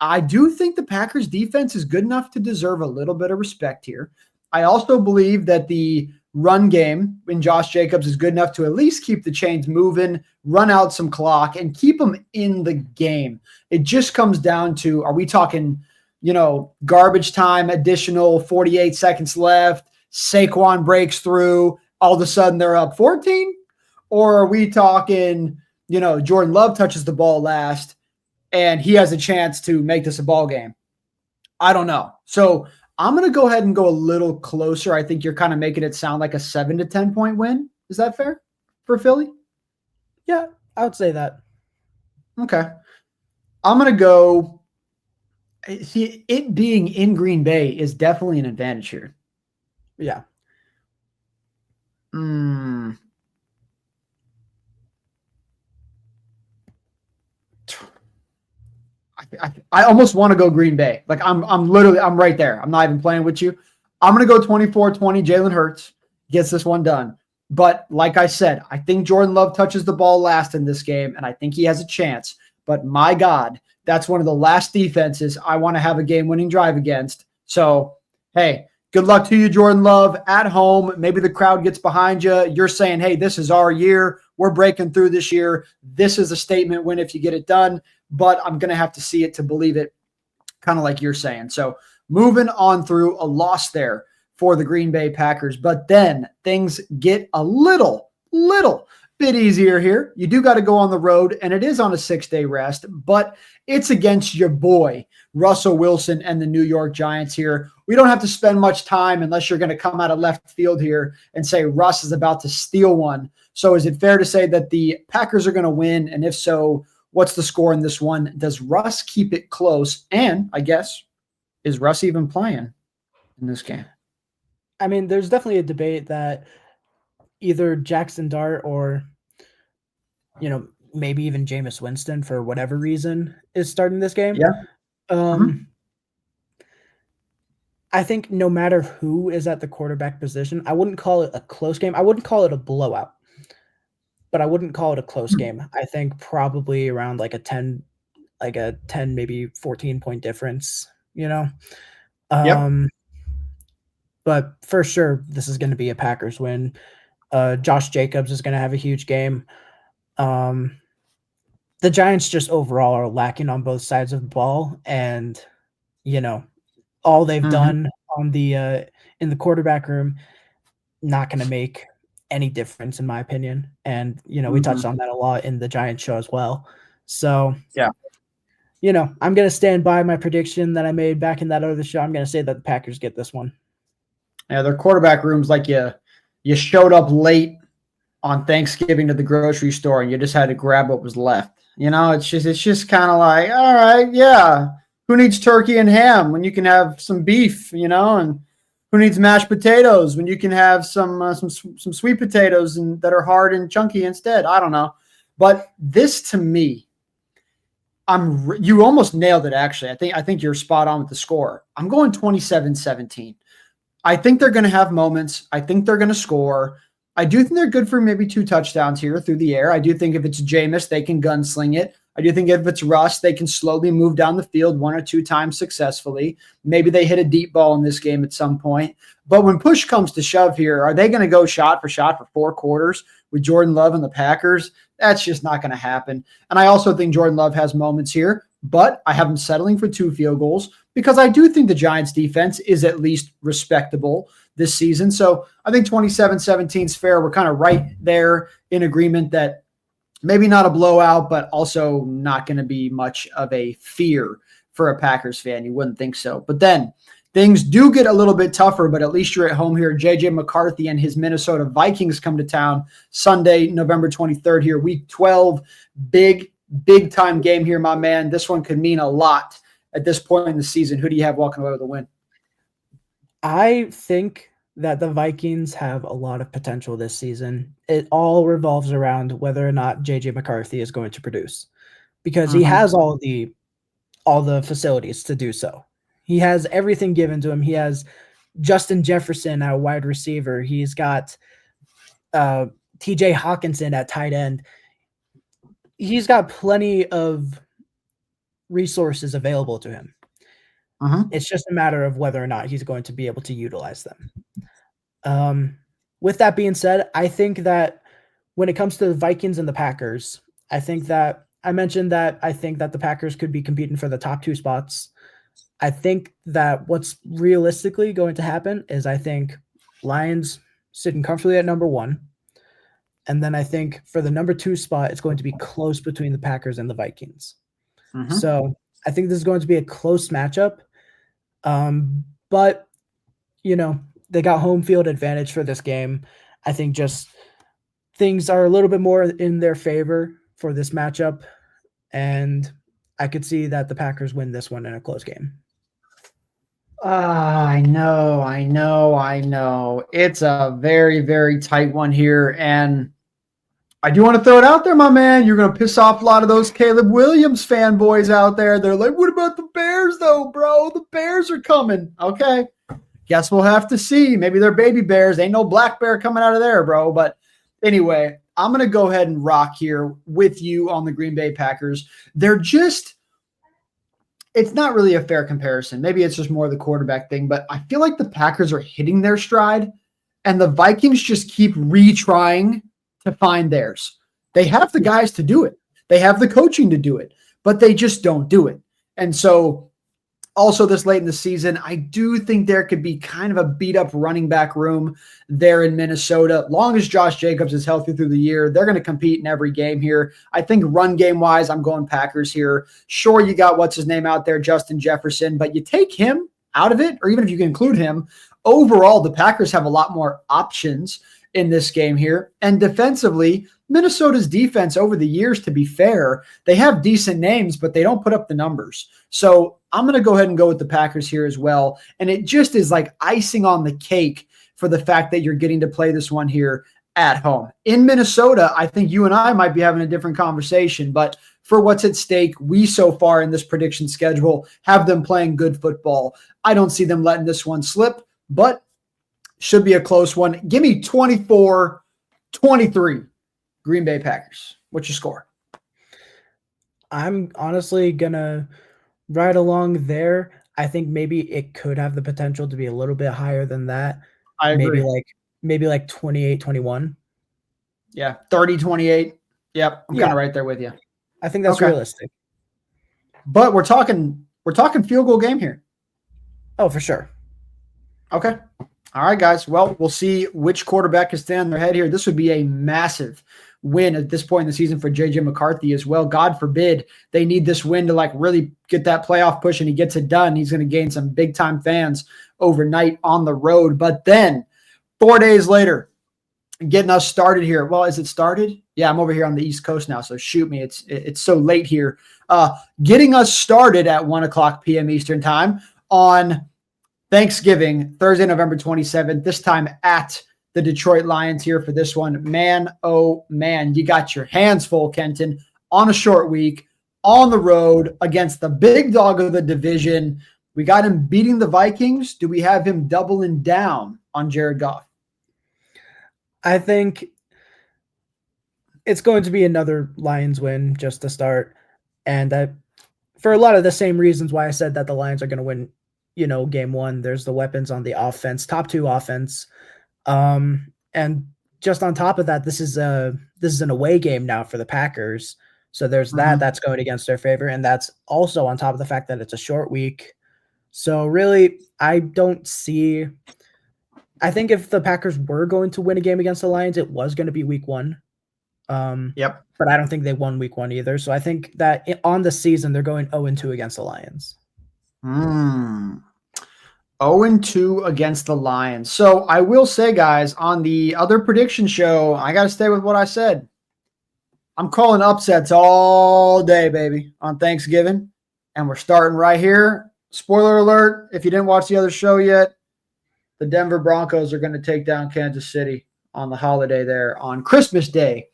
I do think the Packers defense is good enough to deserve a little bit of respect here. I also believe that the run game in Josh Jacobs is good enough to at least keep the chains moving, run out some clock, and keep them in the game. It just comes down to, are we talking, garbage time, additional 48 seconds left, Saquon breaks through, all of a sudden they're up 14? Or are we talking, Jordan Love touches the ball last and he has a chance to make this a ball game? I don't know. So I'm going to go ahead and go a little closer. I think you're kind of making it sound like a 7 to 10 point win. Is that fair for Philly? Yeah, I would say that. Okay. I'm going to go. See, it being in Green Bay is definitely an advantage here. Yeah. Hmm. I almost want to go Green Bay. Like I'm right there. I'm not even playing with you. I'm going to go 24-20. Jalen Hurts gets this one done. But like I said, I think Jordan Love touches the ball last in this game, and I think he has a chance. But my God, that's one of the last defenses I want to have a game-winning drive against. So, hey, good luck to you, Jordan Love, at home. Maybe the crowd gets behind you. You're saying, hey, this is our year. We're breaking through this year. This is a statement win if you get it done. But I'm going to have to see it to believe it, kind of like you're saying. So moving on through, a loss there for the Green Bay Packers. But then things get a little bit easier here. You do got to go on the road, and it is on a 6-day rest, but it's against your boy, Russell Wilson and the New York Giants here. We don't have to spend much time unless you're going to come out of left field here and say Russ is about to steal one. So is it fair to say that the Packers are going to win? And if so, what's the score in this one? Does Russ keep it close? And I guess, is Russ even playing in this game? I mean, there's definitely a debate that either Jackson Dart or, maybe even Jameis Winston, for whatever reason, is starting this game. Yeah. Mm-hmm. I think no matter who is at the quarterback position, I wouldn't call it a close game. I wouldn't call it a blowout, but I wouldn't call it a close game. I think probably around like a 10, maybe 14-point difference, Yep. But for sure, this is going to be a Packers win. Josh Jacobs is going to have a huge game. The Giants just overall are lacking on both sides of the ball, and all they've done on the in the quarterback room, not going to make any difference in my opinion. And we touched on that a lot in the Giants show as well. So yeah, I'm going to stand by my prediction that I made back in that other show. I'm going to say that the Packers get this one. Yeah, their quarterback room's like you showed up late on Thanksgiving to the grocery store and you just had to grab what was left. It's just kind of like, all right, yeah. Who needs turkey and ham when you can have some beef, and who needs mashed potatoes when you can have some sweet potatoes and that are hard and chunky instead? I don't know. But this to me, you almost nailed it actually. I think you're spot on with the score. I'm going 27-17. I think they're going to have moments. I think they're going to score. I do think they're good for maybe 2 touchdowns here through the air. I do think if it's Jameis, they can gunsling it. I do think if it's Russ, they can slowly move down the field 1 or 2 times successfully. Maybe they hit a deep ball in this game at some point. But when push comes to shove here, are they going to go shot for 4 quarters with Jordan Love and the Packers? That's just not going to happen. And I also think Jordan Love has moments here, but I have him settling for 2 field goals because I do think the Giants defense is at least respectable this season. So I think 27-17 is fair. We're kind of right there in agreement that maybe not a blowout, but also not going to be much of a fear for a Packers fan. You wouldn't think so. But then things do get a little bit tougher, but at least you're at home here. JJ McCarthy and his Minnesota Vikings come to town Sunday, November 23rd here, week 12. Big time game here, my man. This one could mean a lot at this point in the season. Who do you have walking away with a win? I think that the Vikings have a lot of potential this season. It all revolves around whether or not JJ McCarthy is going to produce, because he has all the facilities to do so. He has everything given to him. He has Justin Jefferson at wide receiver. He's got TJ Hawkinson at tight end. He's got plenty of resources available to him. It's just a matter of whether or not he's going to be able to utilize them. With that being said, I think that when it comes to the Vikings and the Packers, I think that I mentioned that I think that the Packers could be competing for the top 2 spots. I think that what's realistically going to happen is I think Lions sitting comfortably at number 1. And then I think for the number 2 spot, it's going to be close between the Packers and the Vikings. So I think this is going to be a close matchup. But, they got home field advantage for this game. I think just things are a little bit more in their favor for this matchup. And I could see that the Packers win this one in a close game. I know. It's a very, very tight one here. And I do want to throw it out there, my man. You're going to piss off a lot of those Caleb Williams fanboys out there. They're like, what about the Bears, though, bro? The Bears are coming. Okay. Guess we'll have to see. Maybe they're baby bears. Ain't no black bear coming out of there, bro. But anyway, I'm going to go ahead and rock here with you on the Green Bay Packers. It's not really a fair comparison. Maybe it's just more the quarterback thing, but I feel like the Packers are hitting their stride and the Vikings just keep retrying to find theirs. They have the guys to do it. They have the coaching to do it, but they just don't do it. And so also this late in the season, I do think there could be kind of a beat up running back room there in Minnesota. Long as Josh Jacobs is healthy through the year, they're going to compete in every game here. I think run game wise, I'm going Packers here. Sure, you got what's his name out there, Justin Jefferson, but you take him out of it, or even if you can include him, overall, the Packers have a lot more options in this game here. And defensively, Minnesota's defense over the years, to be fair, they have decent names, but they don't put up the numbers. So I'm going to go ahead and go with the Packers here as well. And it just is like icing on the cake for the fact that you're getting to play this one here at home. In Minnesota, I think you and I might be having a different conversation, but for what's at stake, we so far in this prediction schedule have them playing good football. I don't see them letting this one slip, but should be a close one. Give me 24-23, Green Bay Packers. What's your score? I'm honestly going to ride along there. I think maybe it could have the potential to be a little bit higher than that. I agree. Maybe like 28-21. Yeah, 30-28. Yep, I'm kind of right there with you. I think that's realistic. But we're talking field goal game here. Oh, for sure. Okay. All right, guys. Well, we'll see which quarterback is standing on their head here. This would be a massive win at this point in the season for JJ McCarthy as well. God forbid they need this win to like really get that playoff push and he gets it done. He's going to gain some big time fans overnight on the road. But then 4 days later, getting us started here. Well, is it started? Yeah, I'm over here on the East Coast now, so shoot me. It's so late here. Getting us started at 1:00 p.m. Eastern time on Thanksgiving, Thursday, November 27th, this time at the Detroit Lions here for this one. Man, oh man, you got your hands full, Kenton, on a short week, on the road against the big dog of the division. We got him beating the Vikings. Do we have him doubling down on Jared Goff? I think it's going to be another Lions win just to start. And for a lot of the same reasons why I said that the Lions are going to win, game one. There's the weapons on the offense, top two offense. And just on top of that, this is an away game now for the Packers. So there's that's going against their favor. And that's also on top of the fact that it's a short week. So really, I think if the Packers were going to win a game against the Lions, it was going to be week one. Yep. But I don't think they won week one either. So I think that on the season, they're going 0-2 against the Lions. 0-2 against the Lions. So I will say, guys, on the other prediction show, I got to stay with what I said. I'm calling upsets all day, baby, on Thanksgiving. And we're starting right here. Spoiler alert, if you didn't watch the other show yet, the Denver Broncos are going to take down Kansas City on the holiday there on Christmas Day.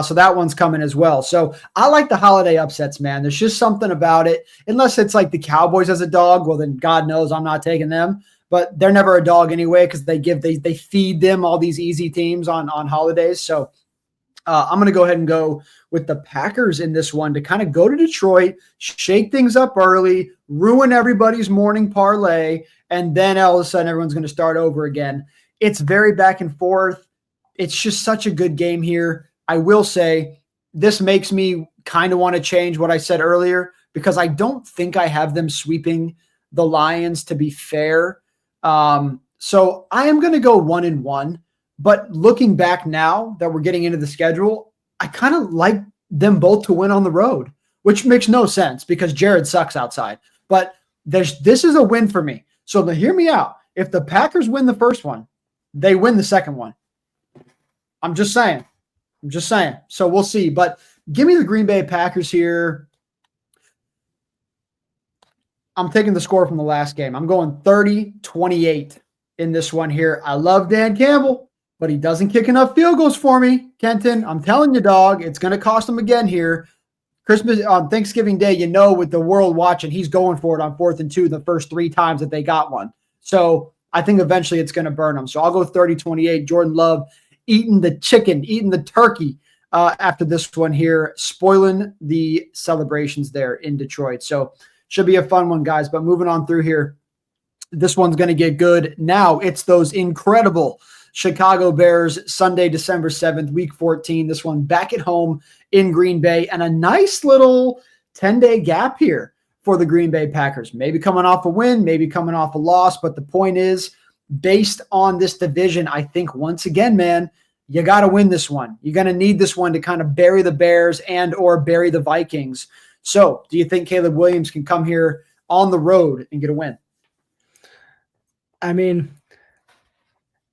So that one's coming as well. So I like the holiday upsets, man. There's just something about it. Unless it's like the Cowboys as a dog, well, then God knows I'm not taking them. But they're never a dog anyway because they feed them all these easy teams on holidays. So I'm going to go ahead and go with the Packers in this one to kind of go to Detroit, shake things up early, ruin everybody's morning parlay, and then all of a sudden everyone's going to start over again. It's very back and forth. It's just such a good game here. I will say this makes me kind of want to change what I said earlier because I don't think I have them sweeping the Lions, to be fair. So I am going to go 1-1. But looking back now that we're getting into the schedule, I kind of like them both to win on the road, which makes no sense because Jared sucks outside. But this is a win for me. So hear me out. If the Packers win the first one, they win the second one. I'm just saying. So we'll see. But give me the Green Bay Packers here. I'm taking the score from the last game. I'm going 30-28 in this one here. I love Dan Campbell, but he doesn't kick enough field goals for me, Kenton. I'm telling you, dog, it's going to cost him again here. Christmas on Thanksgiving Day, with the world watching, he's going for it on 4th and 2 the first 3 times that they got one. So I think eventually it's going to burn him. So I'll go 30-28. Jordan Love eating the chicken, eating the turkey after this one here, spoiling the celebrations there in Detroit. So should be a fun one, guys. But moving on through here, this one's going to get good. Now it's those incredible Chicago Bears, Sunday, December 7th, week 14. This one back at home in Green Bay, and a nice little 10-day gap here for the Green Bay Packers. Maybe coming off a win, maybe coming off a loss, but the point is, based on this division, I think once again, man, you got to win this one. You're going to need this one to kind of bury the Bears and or bury the Vikings. So do you think Caleb Williams can come here on the road and get a win? I mean,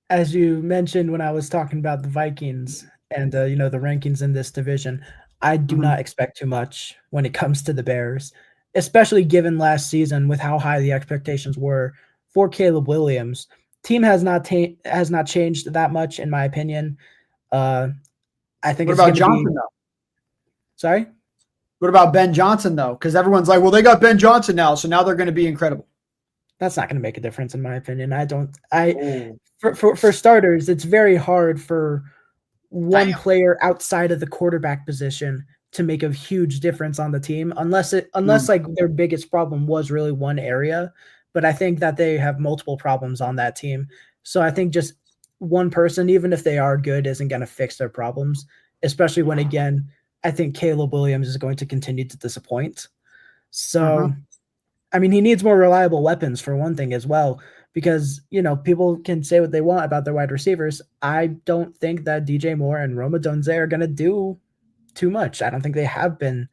as you mentioned when I was talking about the Vikings and, the rankings in this division, I do not expect too much when it comes to the Bears, especially given last season with how high the expectations were for Caleb Williams. Team has not changed that much, in my opinion. I think. What about Johnson, though? Sorry? What about Ben Johnson, though? Because everyone's like, well, they got Ben Johnson now, so now they're going to be incredible. That's not going to make a difference, in my opinion. For starters, it's very hard for one player outside of the quarterback position to make a huge difference on the team, unless like their biggest problem was really one area. But I think that they have multiple problems on that team. So I think just one person, even if they are good, isn't going to fix their problems, especially when, again, I think Caleb Williams is going to continue to disappoint. So, I mean, he needs more reliable weapons for one thing as well, because, people can say what they want about their wide receivers. I don't think that DJ Moore and Rome Odunze are going to do too much. I don't think they have been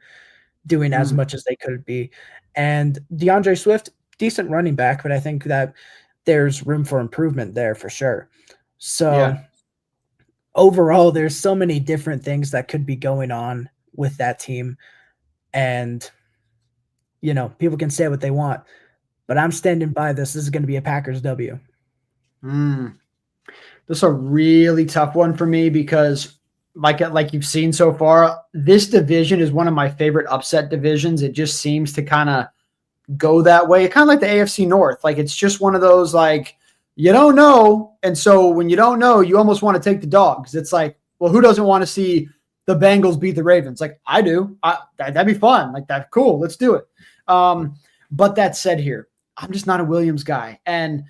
doing as much as they could be. And DeAndre Swift, decent running back, but I think that there's room for improvement there for sure. So overall, there's so many different things that could be going on with that team. And, people can say what they want, but I'm standing by this. This is going to be a Packers W. This is a really tough one for me because like you've seen so far, this division is one of my favorite upset divisions. It just seems to kind of go that way. Kind of like the AFC North. Like it's just one of those, like, you don't know. And so when you don't know, you almost want to take the dogs. It's like, well, who doesn't want to see the Bengals beat the Ravens? Like, I do. That'd be fun. Like, that, cool. Let's do it. But that said here, I'm just not a Williams guy. And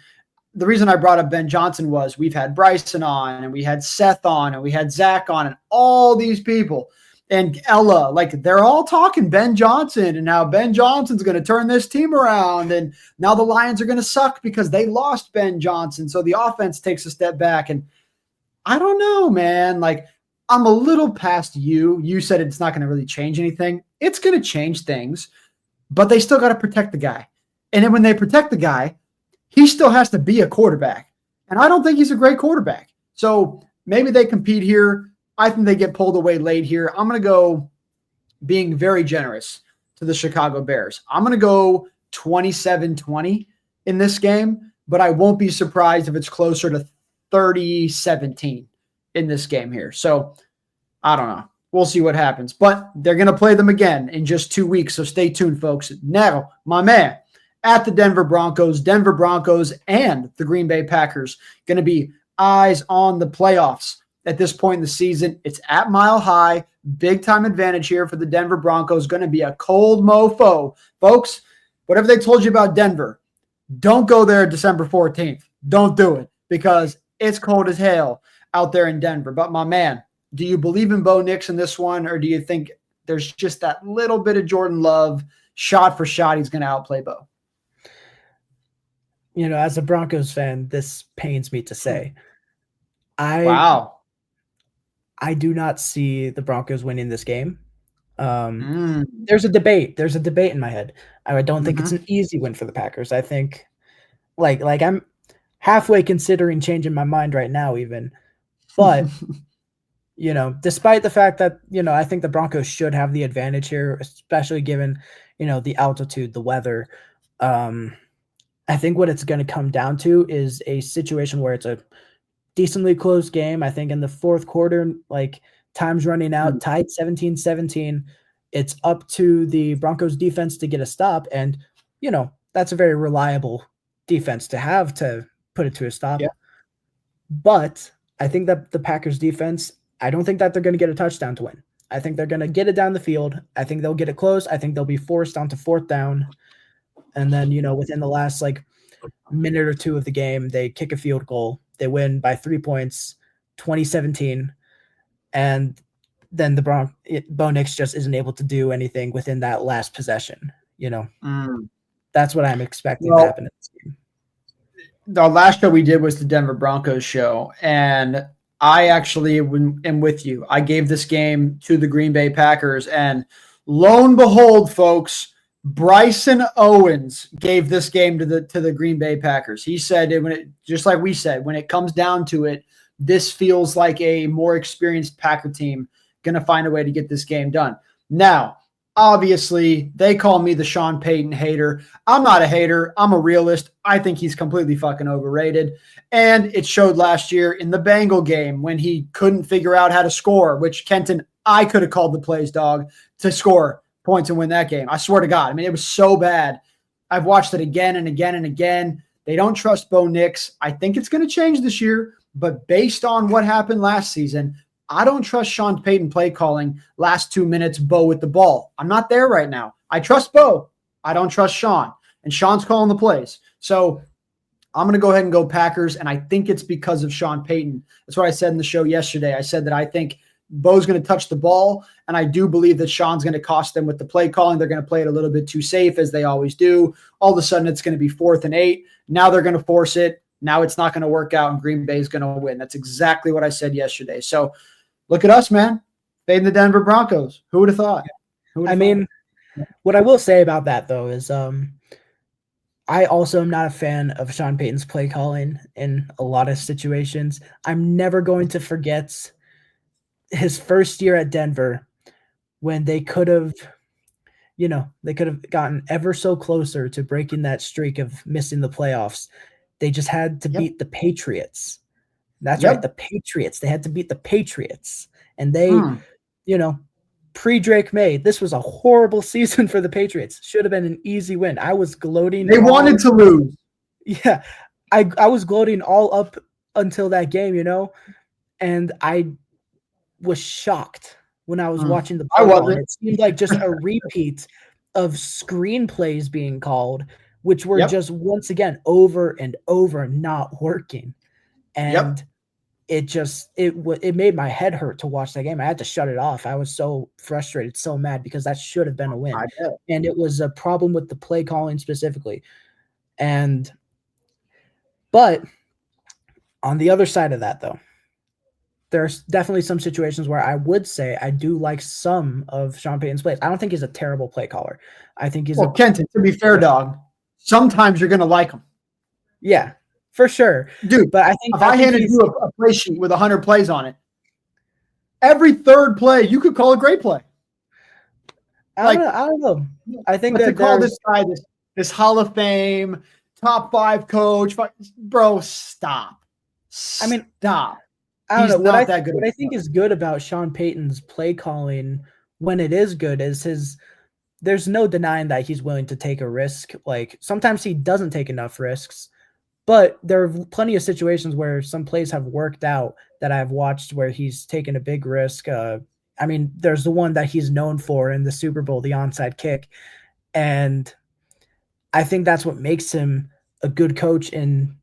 the reason I brought up Ben Johnson was we've had Bryson on, and we had Seth on, and we had Zach on, and all these people. And Ella, like, they're all talking Ben Johnson and now Ben Johnson's going to turn this team around. And now the Lions are going to suck because they lost Ben Johnson. So the offense takes a step back. And I don't know, man. Like, I'm a little past you. You said it's not going to really change anything. It's going to change things, but they still got to protect the guy. And then when they protect the guy, he still has to be a quarterback. And I don't think he's a great quarterback. So maybe they compete here. I think they get pulled away late here. I'm going to go, being very generous to the Chicago Bears, I'm going to go 27-20 in this game, but I won't be surprised if it's closer to 30-17 in this game here. So I don't know. We'll see what happens. But they're going to play them again in just 2 weeks, so stay tuned, folks. Now, my man, at the Denver Broncos and the Green Bay Packers going to be eyes on the playoffs. At this point in the season, it's at Mile High. Big time advantage here for the Denver Broncos. Going to be a cold mofo. Folks, whatever they told you about Denver, don't go there December 14th. Don't do it because it's cold as hell out there in Denver. But my man, do you believe in Bo Nix in this one, or do you think there's just that little bit of Jordan Love shot for shot he's going to outplay Bo? You know, as a Broncos fan, this pains me to say. I do not see the Broncos winning this game. There's a debate. There's a debate in my head. I don't think it's an easy win for the Packers. I think like I'm halfway considering changing my mind right now even. But, you know, despite the fact that, you know, I think the Broncos should have the advantage here, especially given, you know, the altitude, the weather. I think what it's going to come down to is a situation where it's a decently close game. I think in the fourth quarter, like, time's running out, tied 17-17. It's up to the Broncos defense to get a stop. And, you know, that's a very reliable defense to have to put it to a stop. Yeah. But I think that the Packers defense, I don't think that they're going to get a touchdown to win. I think they're going to get it down the field. I think they'll get it close. I think they'll be forced onto fourth down. And then, you know, within the last like minute or two of the game, they kick a field goal. They win by 3 points, 2017. And then Bo Nix just isn't able to do anything within that last possession. You know, that's what I'm expecting to happen in this game. The last show we did was the Denver Broncos show. And I actually am with you. I gave this game to the Green Bay Packers. And lo and behold, folks, Bryson Owens gave this game to the Green Bay Packers. He said, just like we said, when it comes down to it, this feels like a more experienced Packer team going to find a way to get this game done. Now, obviously, they call me the Sean Payton hater. I'm not a hater. I'm a realist. I think he's completely fucking overrated. And it showed last year in the Bengal game when he couldn't figure out how to score, which, Kenton, I could have called the plays, dog, to score points and win that game. I swear to God. I mean, it was so bad. I've watched it again and again and again. They don't trust Bo Nix. I think it's going to change this year, but based on what happened last season, I don't trust Sean Payton play calling last 2 minutes, Bo with the ball. I'm not there right now. I trust Bo. I don't trust Sean. And Sean's calling the plays. So I'm going to go ahead and go Packers, and I think it's because of Sean Payton. That's what I said in the show yesterday. I said that I think Bo's going to touch the ball, and I do believe that Sean's going to cost them with the play calling. They're going to play it a little bit too safe, as they always do. All of a sudden, it's going to be 4th and 8. Now they're going to force it. Now it's not going to work out, and Green Bay is going to win. That's exactly what I said yesterday. So look at us, man. Fading the Denver Broncos. Who would have thought? I mean, what I will say about that, though, is I also am not a fan of Sean Payton's play calling in a lot of situations. I'm never going to forget his first year at Denver when they could have, you know, they could have gotten ever so closer to breaking that streak of missing the playoffs. They just had to beat the Patriots. That's right, the Patriots. They had to beat the Patriots. And they, you know, pre-Drake May, this was a horrible season for the Patriots. Should have been an easy win. I was gloating. They wanted to lose. Yeah. I was gloating all up until that game, and I was shocked when I was watching the I play call, and wasn't. it seemed like just a repeat of screenplays being called, which were Yep. just once again over and over not working. And it made my head hurt to watch that game. I had to shut it off. I was so frustrated, so mad, because that should have been a win. I bet. And it was a problem with the play calling specifically. But on the other side of that, though, there's definitely some situations where I would say I do like some of Sean Payton's plays. I don't think he's a terrible play caller. I think he's Kenton, to be fair, dog, sometimes you're going to like him. Yeah, for sure. Dude, but I think if I handed you a play sheet with 100 plays on it, every third play, you could call a great play. I don't know. I think that to call this guy this Hall of Fame top 5 coach, bro, stop. I mean, stop. I don't know. What I think is good about Sean Payton's play calling, when it is good, is there's no denying that he's willing to take a risk. Like, sometimes he doesn't take enough risks, but there are plenty of situations where some plays have worked out that I've watched where he's taken a big risk. I mean, there's the one that he's known for in the Super Bowl, the onside kick. And I think that's what makes him a good coach. And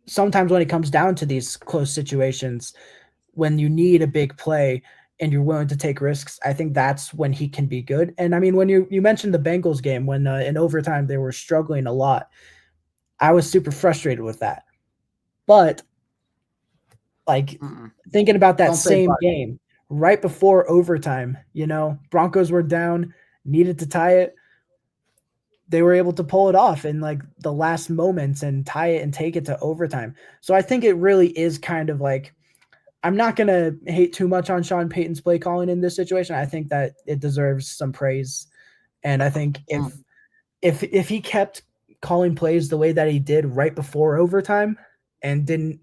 sometimes when it comes down to these close situations, when you need a big play and you're willing to take risks, I think that's when he can be good. And I mean, when you mentioned the Bengals game, when in overtime they were struggling a lot, I was super frustrated with that. But like thinking about that same game right before overtime, Broncos were down, needed to tie it. They were able to pull it off in like the last moments and tie it and take it to overtime. So I think it really is kind of like, I'm not going to hate too much on Sean Payton's play calling in this situation. I think that it deserves some praise. And I think if he kept calling plays the way that he did right before overtime and didn't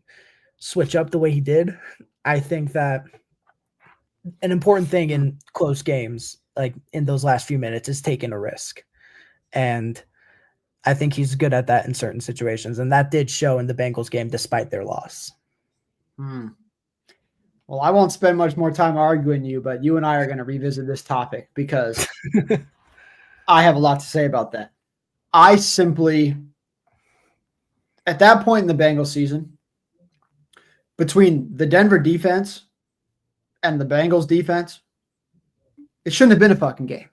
switch up the way he did, I think that an important thing in close games, like in those last few minutes, is taking a risk. And I think he's good at that in certain situations. And that did show in the Bengals game, despite their loss. Well, I won't spend much more time arguing you, but you and I are going to revisit this topic because I have a lot to say about that. I simply, at that point in the Bengals season, between the Denver defense and the Bengals defense, it shouldn't have been a fucking game.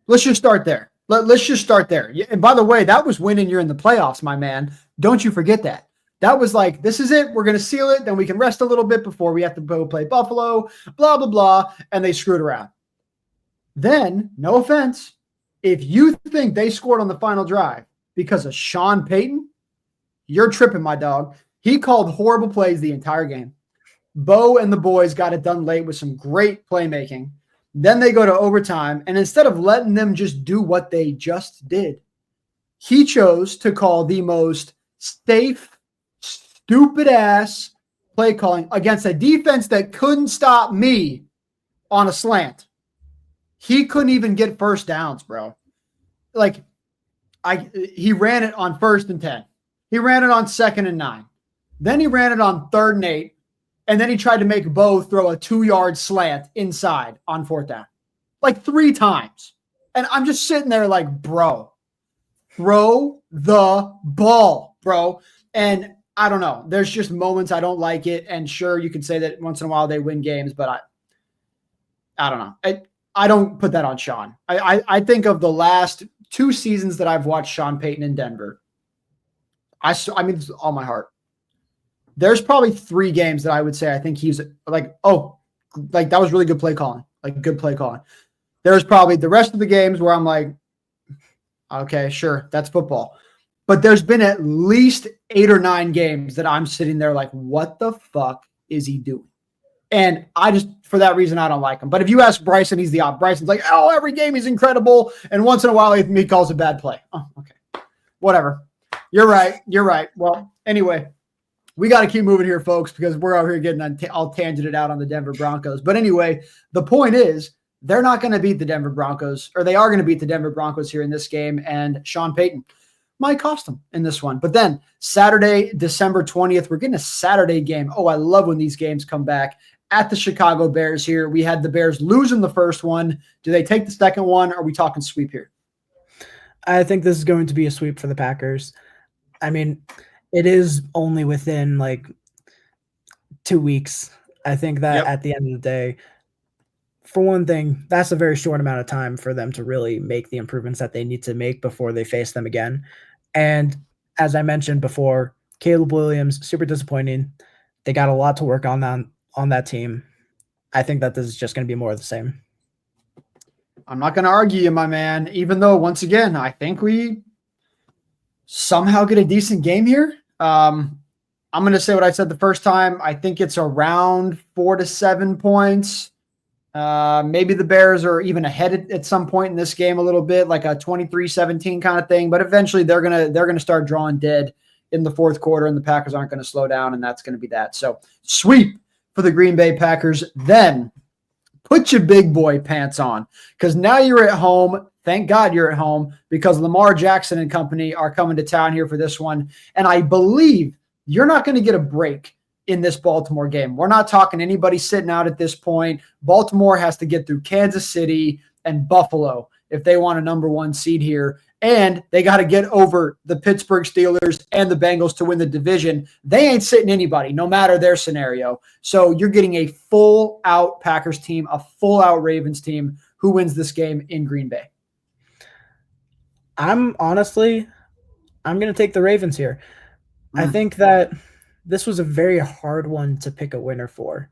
Let's just start there. Let's just start there. And by the way, that was winning you're in the playoffs, my man. Don't you forget that. That was like, this is it. We're going to seal it. Then we can rest a little bit before we have to go play Buffalo, blah, blah, blah. And they screwed around. Then, no offense, if you think they scored on the final drive because of Sean Payton, you're tripping, my dog. He called horrible plays the entire game. Bo and the boys got it done late with some great playmaking. Then they go to overtime, and instead of letting them just do what they just did, he chose to call the most safe, stupid-ass play calling against a defense that couldn't stop me on a slant. He couldn't even get first downs, bro. Like, he ran it on 1st and 10. He ran it on 2nd and 9. Then he ran it on 3rd and 8. And then he tried to make Bo throw a 2-yard slant inside on 4th down. Like 3 times. And I'm just sitting there like, bro, throw the ball, bro. And I don't know. There's just moments I don't like it. And sure, you can say that once in a while they win games, but I don't know. I don't put that on Sean. I think of the last 2 seasons that I've watched Sean Payton in Denver. I mean, this is all my heart. There's probably 3 games that I would say I think he's like, that was really good play calling. Like, good play calling. There's probably the rest of the games where I'm like, okay, sure, that's football. But there's been at least 8 or 9 games that I'm sitting there like, what the fuck is he doing? And I just, for that reason, I don't like him. But if you ask Bryson, he's the op. Bryson's like, every game he's incredible. And once in a while, he calls a bad play. Oh, okay. Whatever. You're right. Well, anyway, we got to keep moving here, folks, because we're out here getting all tangented out on the Denver Broncos. But anyway, the point is they're not going to beat the Denver Broncos, or they are going to beat the Denver Broncos here in this game. And Sean Payton might cost them in this one. But then Saturday, December 20th, we're getting a Saturday game. Oh, I love when these games come back at the Chicago Bears here. We had the Bears losing the first one. Do they take the second one? Are we talking sweep here? I think this is going to be a sweep for the Packers. I mean, it is only within like 2 weeks. I think that at the end of the day, for one thing, that's a very short amount of time for them to really make the improvements that they need to make before they face them again. And as I mentioned before, Caleb Williams, super disappointing. They got a lot to work on that team. I think that this is just going to be more of the same. I'm not going to argue you, my man, even though, once again, I think we somehow get a decent game here. I'm going to say what I said the first time. I think it's around 4 to 7 points. Maybe the Bears are even ahead at some point in this game a little bit, like a 23-17 kind of thing. But eventually they're gonna start drawing dead in the fourth quarter, and the Packers aren't going to slow down, and that's going to be that. So sweep for the Green Bay Packers. Then put your big boy pants on, because now you're at home. Thank God you're at home, because Lamar Jackson and company are coming to town here for this one. And I believe you're not going to get a break in this Baltimore game. We're not talking anybody sitting out at this point. Baltimore has to get through Kansas City and Buffalo if they want a number 1 seed here. And they got to get over the Pittsburgh Steelers and the Bengals to win the division. They ain't sitting anybody, no matter their scenario. So you're getting a full-out Packers team, a full-out Ravens team. Who wins this game in Green Bay? I'm going to take the Ravens here. I think that this was a very hard one to pick a winner for.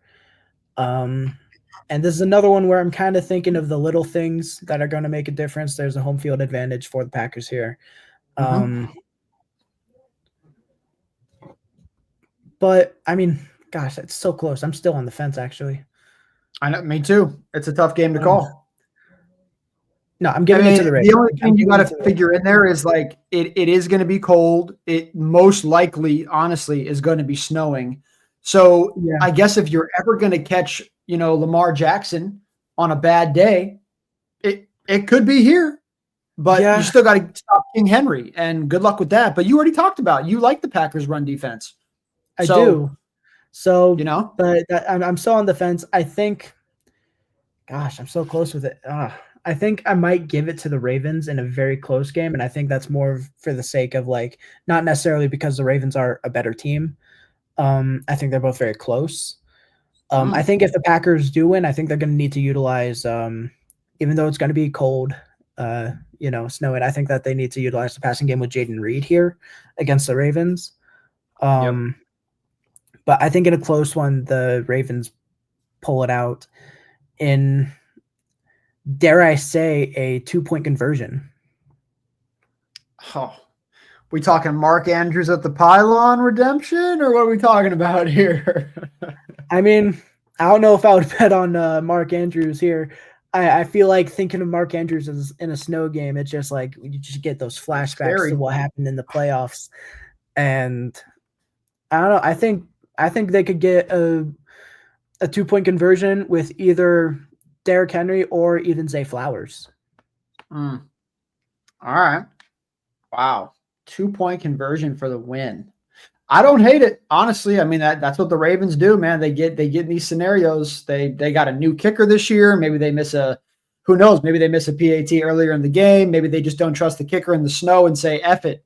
And this is another one where I'm kind of thinking of the little things that are going to make a difference. There's a home field advantage for the Packers here. But, I mean, gosh, it's so close. I'm still on the fence, actually. I know, me too. It's a tough game to call. No, I'm giving it to the Ravens. The only thing you got to figure in there is like it is going to be cold. It most likely, honestly, is going to be snowing. So I guess if you're ever going to catch, Lamar Jackson on a bad day, it could be here. But you still got to stop King Henry, and good luck with that. But you already talked about you like the Packers' run defense. I do. So but I'm so on the fence. I think, gosh, I'm so close with it. I think I might give it to the Ravens in a very close game, and I think that's more for the sake of like not necessarily because the Ravens are a better team. I think they're both very close. I think if the Packers do win, I think they're going to need to utilize, even though it's going to be cold, snowing. I think that they need to utilize the passing game with Jaden Reed here against the Ravens. But I think in a close one, the Ravens pull it out in, dare I say, a 2-point conversion. Oh, we talking Mark Andrews at the pylon redemption, or what are we talking about here? I mean, I don't know if I would bet on Mark Andrews here. I feel like thinking of Mark Andrews as in a snow game, it's just like you just get those flashbacks to what happened in the playoffs. And I don't know. I think they could get a 2-point conversion with either Derrick Henry or even Zay Flowers. All right. Wow. 2-point conversion for the win. I don't hate it, honestly. I mean, that's what the Ravens do, man. They get in these scenarios. They got a new kicker this year. Maybe they miss who knows? Maybe they miss a PAT earlier in the game. Maybe they just don't trust the kicker in the snow and say, F it.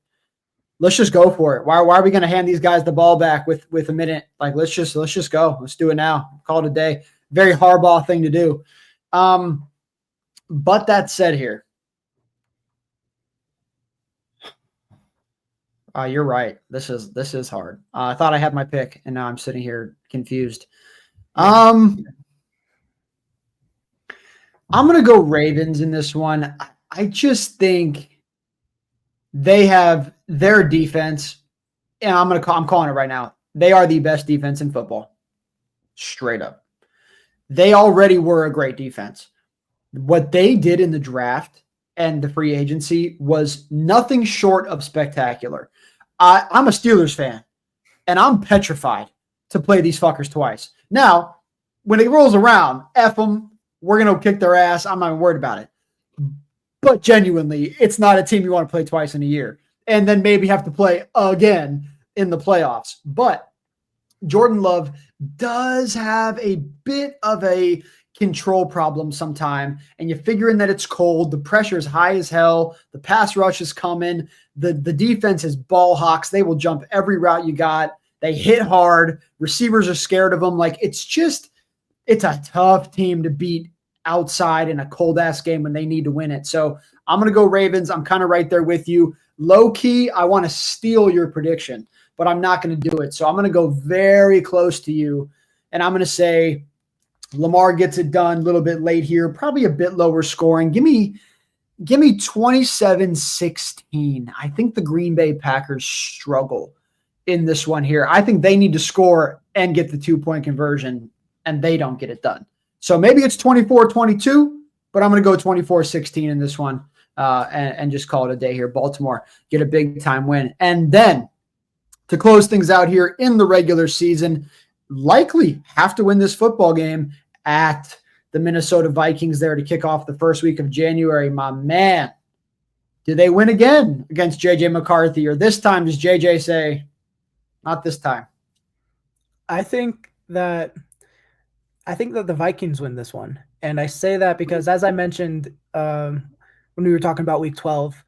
Let's just go for it. Why are we going to hand these guys the ball back with a minute? Like, let's just go. Let's do it now. Call it a day. Very Harbaugh thing to do. But that said here, you're right. This is hard. I thought I had my pick, and now I'm sitting here confused. I'm going to go Ravens in this one. I just think they have their defense, and I'm calling it right now. They are the best defense in football. Straight up. They already were a great defense. What they did in the draft and the free agency was nothing short of spectacular. I'm a Steelers fan, and I'm petrified to play these fuckers twice. Now, when it rolls around, F them, we're going to kick their ass. I'm not even worried about it. But genuinely, it's not a team you want to play twice in a year. and then maybe have to play again in the playoffs. But Jordan Love does have a bit of a control problem sometime, and you figure in that it's cold, the pressure is high as hell, the pass rush is coming, the defense is ball hawks. They will jump every route you got. They hit hard. Receivers are scared of them. Like, it's a tough team to beat outside in a cold ass game when they need to win it. So I'm going to go Ravens. I'm kind of right there with you. Low key, I want to steal your prediction, but I'm not going to do it. So I'm going to go very close to you, and I'm going to say Lamar gets it done a little bit late here, probably a bit lower scoring. Give me 27-16. I think the Green Bay Packers struggle in this one here. I think they need to score and get the 2-point conversion, and they don't get it done. So maybe it's 24-22, but I'm going to go 24-16 in this one and just call it a day here. Baltimore get a big time win. And then to close things out here in the regular season, likely have to win this football game at the Minnesota Vikings there to kick off the first week of January. My man, do they win again against JJ McCarthy, or this time does JJ say, not this time? I think that the Vikings win this one. And I say that because, as I mentioned when we were talking about week 12,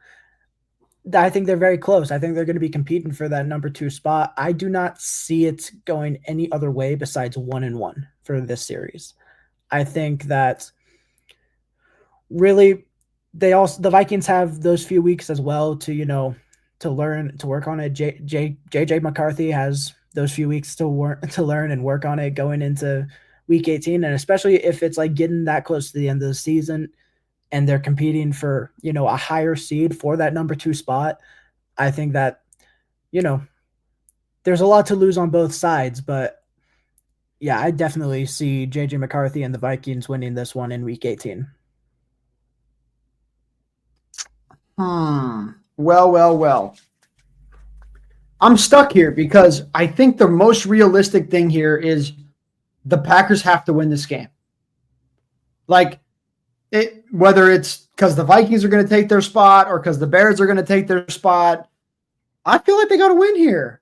I think they're very close. I think they're going to be competing for that number 2 spot. I do not see it going any other way besides 1-1 for this series. I think that really the Vikings have those few weeks as well to learn, to work on it. JJ McCarthy has those few weeks to learn and work on it going into week 18, and especially if it's like getting that close to the end of the season and they're competing for, a higher seed for that number 2 spot. I think that, there's a lot to lose on both sides, but yeah, I definitely see JJ McCarthy and the Vikings winning this one in week 18. Well. I'm stuck here because I think the most realistic thing here is the Packers have to win this game. Like, whether it's because the Vikings are going to take their spot or because the Bears are going to take their spot, I feel like they got to win here.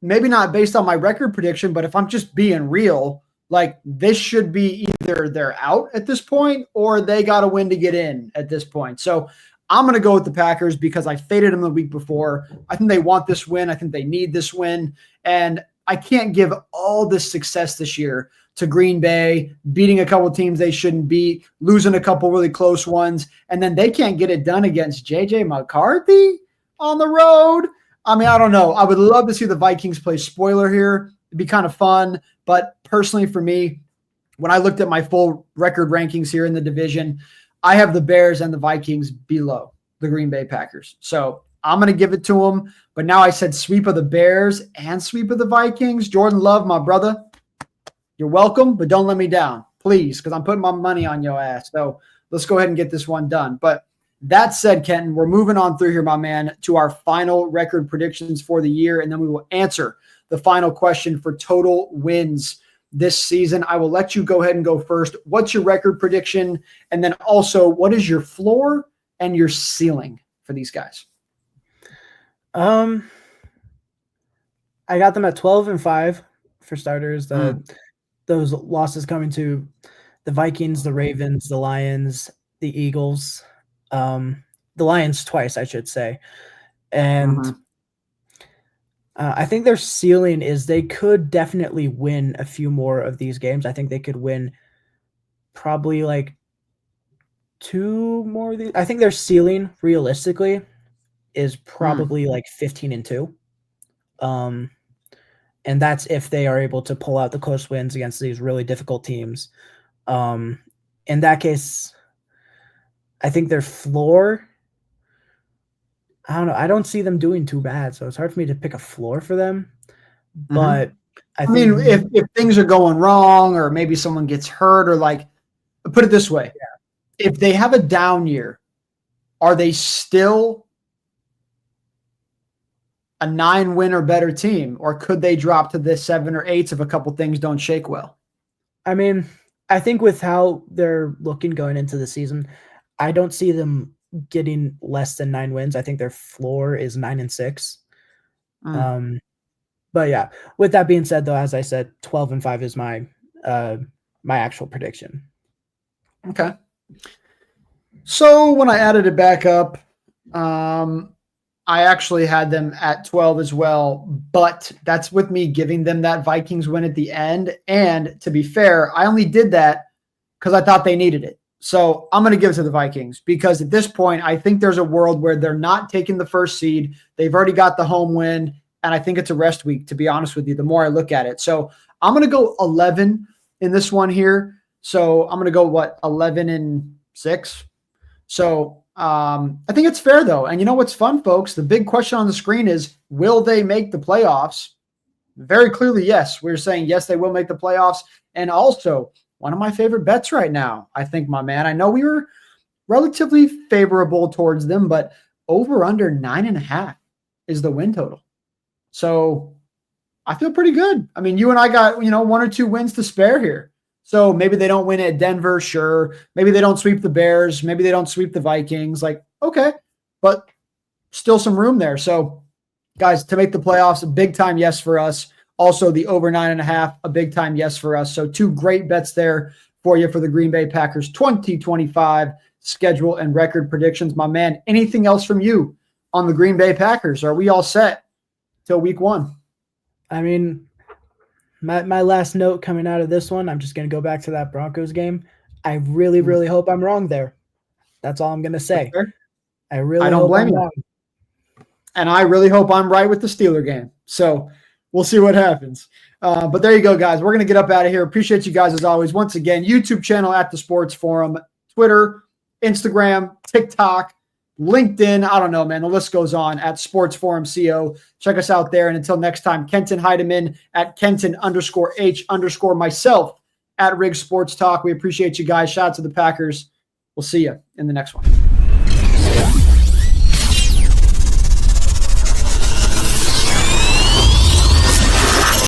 Maybe not based on my record prediction, but if I'm just being real, like, this should be either they're out at this point or they got to win to get in at this point. So I'm going to go with the Packers because I faded them the week before. I think they want this win. I think they need this win. And I can't give all this success this year to Green Bay, beating a couple teams they shouldn't beat, losing a couple really close ones, and then they can't get it done against JJ McCarthy on the road. I mean, I don't know. I would love to see the Vikings play spoiler here. It'd be kind of fun. But personally for me, when I looked at my full record rankings here in the division, I have the Bears and the Vikings below the Green Bay Packers. So I'm going to give it to them. But now I said sweep of the Bears and sweep of the Vikings. Jordan Love, my brother, you're welcome, but don't let me down, please, because I'm putting my money on your ass. So let's go ahead and get this one done. But that said, Kenton, we're moving on through here, my man, to our final record predictions for the year, and then we will answer the final question for total wins this season. I will let you go ahead and go first. What's your record prediction? And then also, what is your floor and your ceiling for these guys? I got them at 12-5 for starters. Those losses coming to the Vikings, the Ravens, the Lions, the Eagles, the Lions twice, I should say. And I think their ceiling is they could definitely win a few more of these games. I think they could win probably like 2 more of these. I think their ceiling realistically is probably like 15-2. And that's if they are able to pull out the close wins against these really difficult teams. In that case, I think their floor, I don't know. I don't see them doing too bad, so it's hard for me to pick a floor for them. But I mean, if things are going wrong or maybe someone gets hurt or like, put it this way, if they have a down year, are they still a 9-win or better team, or could they drop to the 7 or 8s if a couple things don't shake well? I mean, I think with how they're looking going into the season, I don't see them getting less than 9 wins. I think their floor is 9-6. But yeah, with that being said, though, as I said, 12-5 is my my actual prediction. Okay. So when I added it back up, I actually had them at 12 as well, but that's with me giving them that Vikings win at the end. And to be fair, I only did that because I thought they needed it. So I'm going to give it to the Vikings because at this point, I think there's a world where they're not taking the first seed. They've already got the home win. And I think it's a rest week, to be honest with you, the more I look at it. So I'm going to go 11 in this one here. So I'm going to go, 11-6. So I think it's fair, though. And you know what's fun, folks? The big question on the screen is, will they make the playoffs? Very clearly, yes. We're saying, yes, they will make the playoffs. And also, one of my favorite bets right now, I think, my man. I know we were relatively favorable towards them, but over under 9.5 is the win total. So I feel pretty good. I mean, you and I got, 1 or 2 wins to spare here. So maybe they don't win at Denver, sure. Maybe they don't sweep the Bears. Maybe they don't sweep the Vikings. Like, okay, but still some room there. So, guys, to make the playoffs, a big time yes for us. Also, the over 9.5, a big time yes for us. So 2 great bets there for you for the Green Bay Packers 2025 schedule and record predictions. My man, anything else from you on the Green Bay Packers? Are we all set till week 1? I mean, my last note coming out of this one, I'm just going to go back to that Broncos game. I really, really hope I'm wrong there. That's all I'm going to say. Sure. I don't blame you. And I really hope I'm right with the Steeler game. So we'll see what happens. But there you go, guys. We're going to get up out of here. Appreciate you guys as always. Once again, YouTube channel at The Sports Forum, Twitter, Instagram, TikTok, LinkedIn. I don't know, man. The list goes on at Sports Forum CO. Check us out there. And until next time, Kenton Heidemann at Kenton_H_ myself at Rig Sports Talk. We appreciate you guys. Shout out to the Packers. We'll see you in the next one.